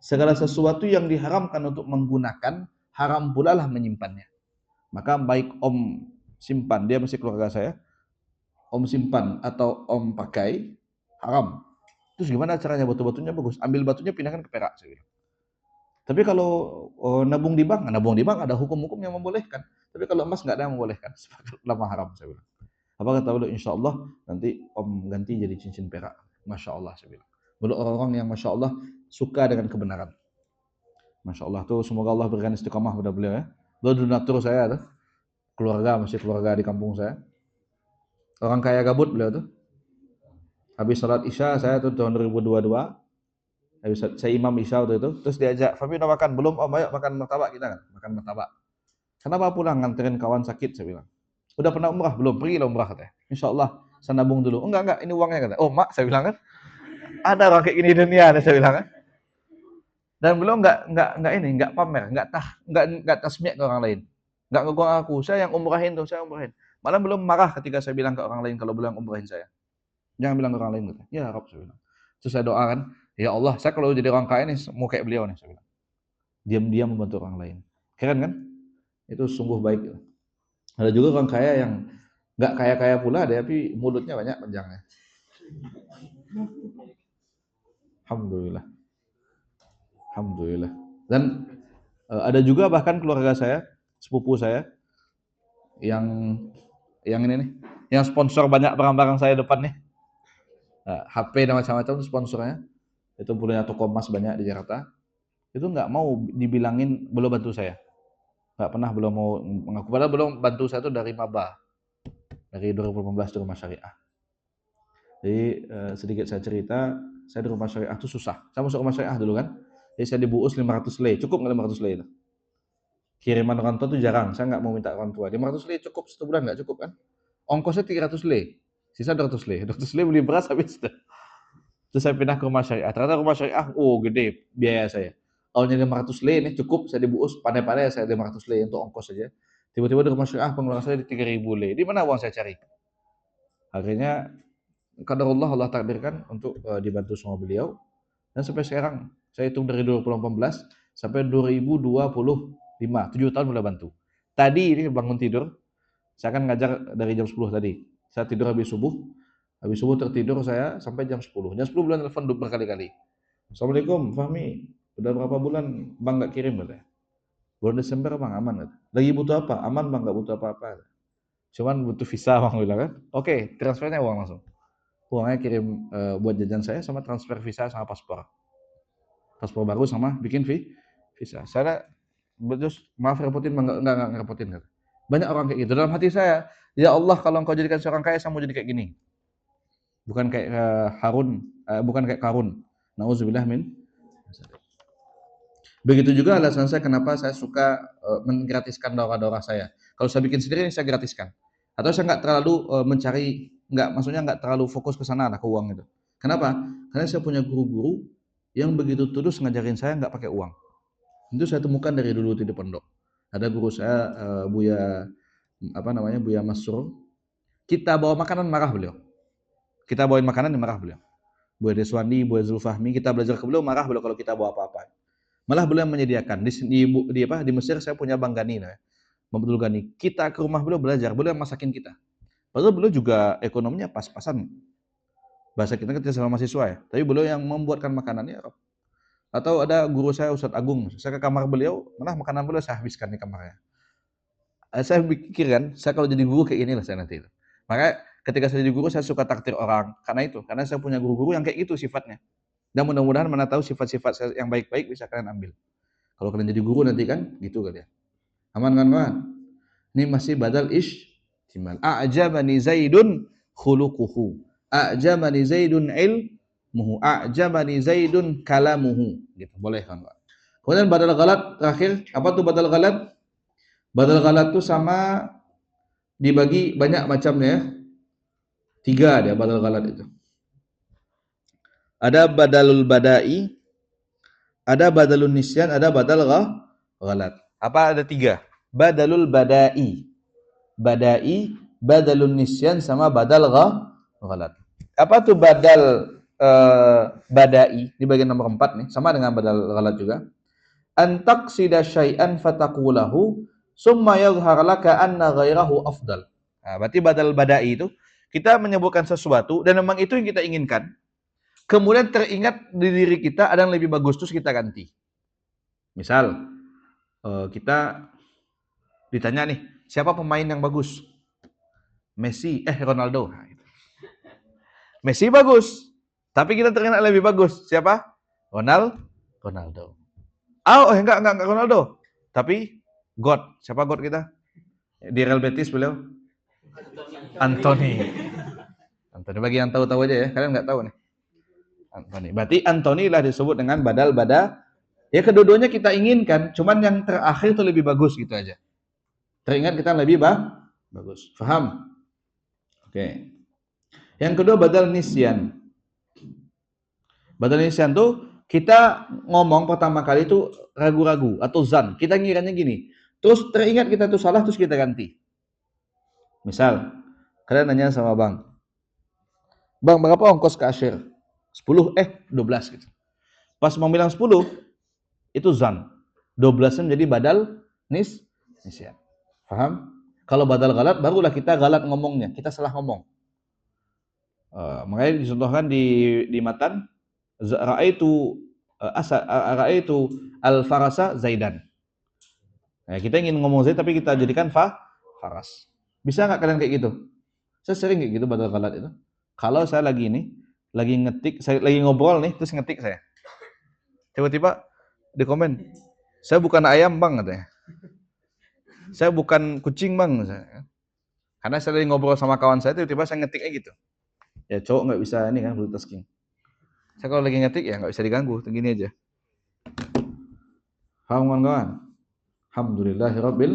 Segala sesuatu yang diharamkan untuk menggunakan, haram pula lah menyimpannya. Maka baik om simpan, dia masih keluarga saya, om simpan atau om pakai, haram. Terus gimana caranya? Batu-batunya bagus, ambil batunya pindahkan ke perak, saya bilang. Tapi kalau nabung di bank ada hukum-hukum yang membolehkan. Tapi kalau emas nggak ada yang membolehkan, lama haram, saya bilang. Apa kata beliau? Insya Allah nanti om ganti jadi cincin perak. Masya Allah, saya bilang. Beliau orang-orang yang Masya Allah suka dengan kebenaran. Masya Allah tuh, semoga Allah berikan istiqamah pada beliau ya. Beliau donatur saya tuh, masih keluarga di kampung saya. Orang kaya gabut beliau tuh. Habis salat Isya saya tuh tahun 2022. Habis saya imam Isya waktu itu, terus diajak, Fahmi udah makan? Belum om, ayo makan martabak kita kan. Makan martabak. Kenapa pulang nganterin kawan sakit, saya bilang. Udah pernah umrah? Belum, pergilah umrah katanya. Insya Allah saya nabung dulu. Enggak, ini uangnya katanya. Oh mak, saya bilang kan. Ada orang kayak gini di dunia, saya bilang kan. Dan belum nggak pamer, nggak tasmiyah ke orang lain. Nggak ngegong aku, saya yang umrahin tuh, saya umrahin. Malah belum marah ketika saya bilang ke orang lain kalau belum umrahin saya. Jangan bilang ke orang lain gitu. Ya Rob, saya bilang. Terus saya doakan, ya Allah, saya kalau jadi orang kaya nih mau kayak beliau nih, saya bilang. Diam-diam membantu orang lain. Keren kan? Itu sungguh baik. Ada juga orang kaya yang nggak kaya-kaya pula, tapi mulutnya banyak panjangnya. Alhamdulillah. Alhamdulillah. Dan ada juga bahkan keluarga saya, sepupu saya, yang ini nih, yang sponsor banyak barang-barang saya depan nih. HP dan macam-macam itu sponsornya. Itu punya toko emas banyak di Jakarta. Itu nggak mau dibilangin belum bantu saya. Nggak pernah belum mau mengaku. Padahal belum bantu saya itu dari maba. Dari 2018 di rumah syariah. Jadi sedikit saya cerita, saya di rumah syariah itu susah. Saya masuk rumah syariah dulu kan. Jadi saya dibuus 500 lei. Cukup nggak 500 lei itu? Kiriman orang tua itu jarang. Saya nggak mau minta orang tua. 500 lei cukup 1 bulan, nggak cukup kan? Ongkosnya 300 lei. Sisa 200 lei. 200 lei beli beras habis. Terus saya pindah ke rumah syariah. Ternyata rumah syariah, gede biaya saya. Awalnya 500 lei ini cukup, saya dibuus pandai-pandai saya 500 lei untuk ongkos saja. Tiba-tiba di rumah syariah pengeluaran saya di 3.000 lei. Di mana uang saya cari? Akhirnya qadarullah Allah takdirkan untuk dibantu sama beliau. Dan sampai sekarang saya hitung dari 2018 sampai 2025, 7 tahun mulai bantu. Tadi ini bangun tidur, saya akan ngajar dari jam 10 tadi. Saya tidur habis subuh tertidur saya sampai jam 10. Jam 10 bulan telepon berkali-kali. Assalamualaikum, Fahmi. Udah berapa bulan Bang nggak kirim katanya? Bulan Desember Bang aman katanya. Lagi butuh apa? Aman Bang, nggak butuh apa-apa. Cuman butuh visa Bang bilang kan. Oke, transfernya uang langsung. Uangnya kirim buat jajan saya sama transfer visa sama paspor. Paspor baru sama bikin visa. Saya terus maaf repotin Bang, enggak ngerepotin kata. Banyak orang kayak gitu. Dalam hati saya, ya Allah kalau engkau jadikan seorang kaya saya mau jadi kayak gini. Bukan kayak bukan kayak Karun. Nauzubillah min. Begitu juga alasan saya kenapa saya suka menggratiskan daurah-daurah saya. Kalau saya bikin sendiri saya gratiskan. Atau saya nggak terlalu maksudnya nggak terlalu fokus ke sana lah ke uang itu. Kenapa? Karena saya punya guru-guru yang begitu tulus ngajarin saya nggak pakai uang. Itu saya temukan dari dulu di pondok. Ada guru saya Buya Buya Masrur. Kita bawa makanan marah beliau. Kita bawain makanan yang marah beliau. Buya Deswandi, Buya Zulfahmi, kita belajar ke beliau marah beliau kalau kita bawa apa-apa. Malah beliau menyediakan di Mesir saya punya Bang Gani Abdul Ghani. Kita ke rumah beliau belajar, beliau masakin kita. Padahal beliau juga ekonominya pas-pasan. Bahasa kita sama mahasiswa ya, tapi beliau yang membuatkan makanannya. Atau ada guru saya Ustadz Agung, saya ke kamar beliau, malah makanan beliau saya habiskan di kamarnya. Saya pikir kan, saya kalau jadi guru kayak inilah saya nanti. Makanya ketika saya jadi guru saya suka takdir orang karena saya punya guru-guru yang kayak gitu sifatnya. Dan mudah-mudahan mana tahu sifat-sifat yang baik-baik bisa kalian ambil. Kalau kalian jadi guru nanti kan gitu kalian. Aman kan kawan? Ini masih badal ihtimal. A'jabani Zaidun khuluquhu. A'jabani Zaidun ilmuhu. A'jabani Zaidun kalamuhu. Gitu. Boleh kan, Pak? Kemudian badal ghalat terakhir, apa tuh badal ghalat? Badal ghalat itu sama dibagi banyak macamnya ya. 3 dia badal ghalat itu. Ada badalul badai, ada badalun nisyan, ada badal ghalat. Apa ada 3? Badalul badai. Badai, badalun nisyan sama badal ghalat. Apa tuh badal badai di bagian nomor 4 nih, sama dengan badal ghalat juga. Antaqsida syai'an fataqulahu summa yadhhar laka anna ghairahu afdal. Nah, berarti badal badai itu kita menyebutkan sesuatu dan memang itu yang kita inginkan. Kemudian teringat di diri kita ada yang lebih bagus terus kita ganti. Misal kita ditanya nih, siapa pemain yang bagus? Messi, Ronaldo. Nah, gitu. Messi bagus, tapi kita teringat lebih bagus. Siapa? Ronaldo. Enggak Ronaldo. Tapi God. Siapa God kita? Di Real Betis beliau? Anthony. Bagi yang tahu-tahu aja ya. Kalian nggak tahu nih. Anthony. Berarti Anthony lah disebut dengan badal bada. Ya kedua-duanya kita inginkan. Cuman yang terakhir itu lebih bagus gitu aja. Teringat kita lebih bagus. Faham? Oke. Yang kedua badal nisyan. Badal nisyan tuh kita ngomong pertama kali itu ragu-ragu atau zan. Kita ngiranya gini. Terus teringat kita tuh salah terus kita ganti. Misal, kalian nanya sama Bang, berapa ongkos ke Asyir? 10, 12 gitu. Pas mau bilang 10, itu zan. 12 menjadi badal nisyan. Paham? Kalau badal galat, barulah kita galat ngomongnya. Kita salah ngomong. Makanya dicontohkan di matan, ra'aitu al-farasa Zaidan. Nah, kita ingin ngomong Zaid tapi kita jadikan faras. Bisa nggak kalian kayak gitu? Saya sering kayak gitu badal galat itu. Kalau saya lagi ngetik, saya lagi ngobrol nih, terus ngetik saya. Tiba-tiba di komen, saya bukan ayam Bang katanya. Saya bukan kucing Bang. Karena saya lagi ngobrol sama kawan saya, tiba-tiba saya ngetiknya gitu. Ya cowok nggak bisa ini kan multitasking. Saya kalau lagi ngetik ya nggak bisa diganggu, begini aja. Paham kawan-kawan? Alhamdulillahirabbil.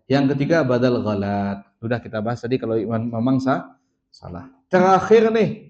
Yang ketiga badal ghalat. Sudah kita bahas tadi kalau memang salah. Terakhir nih,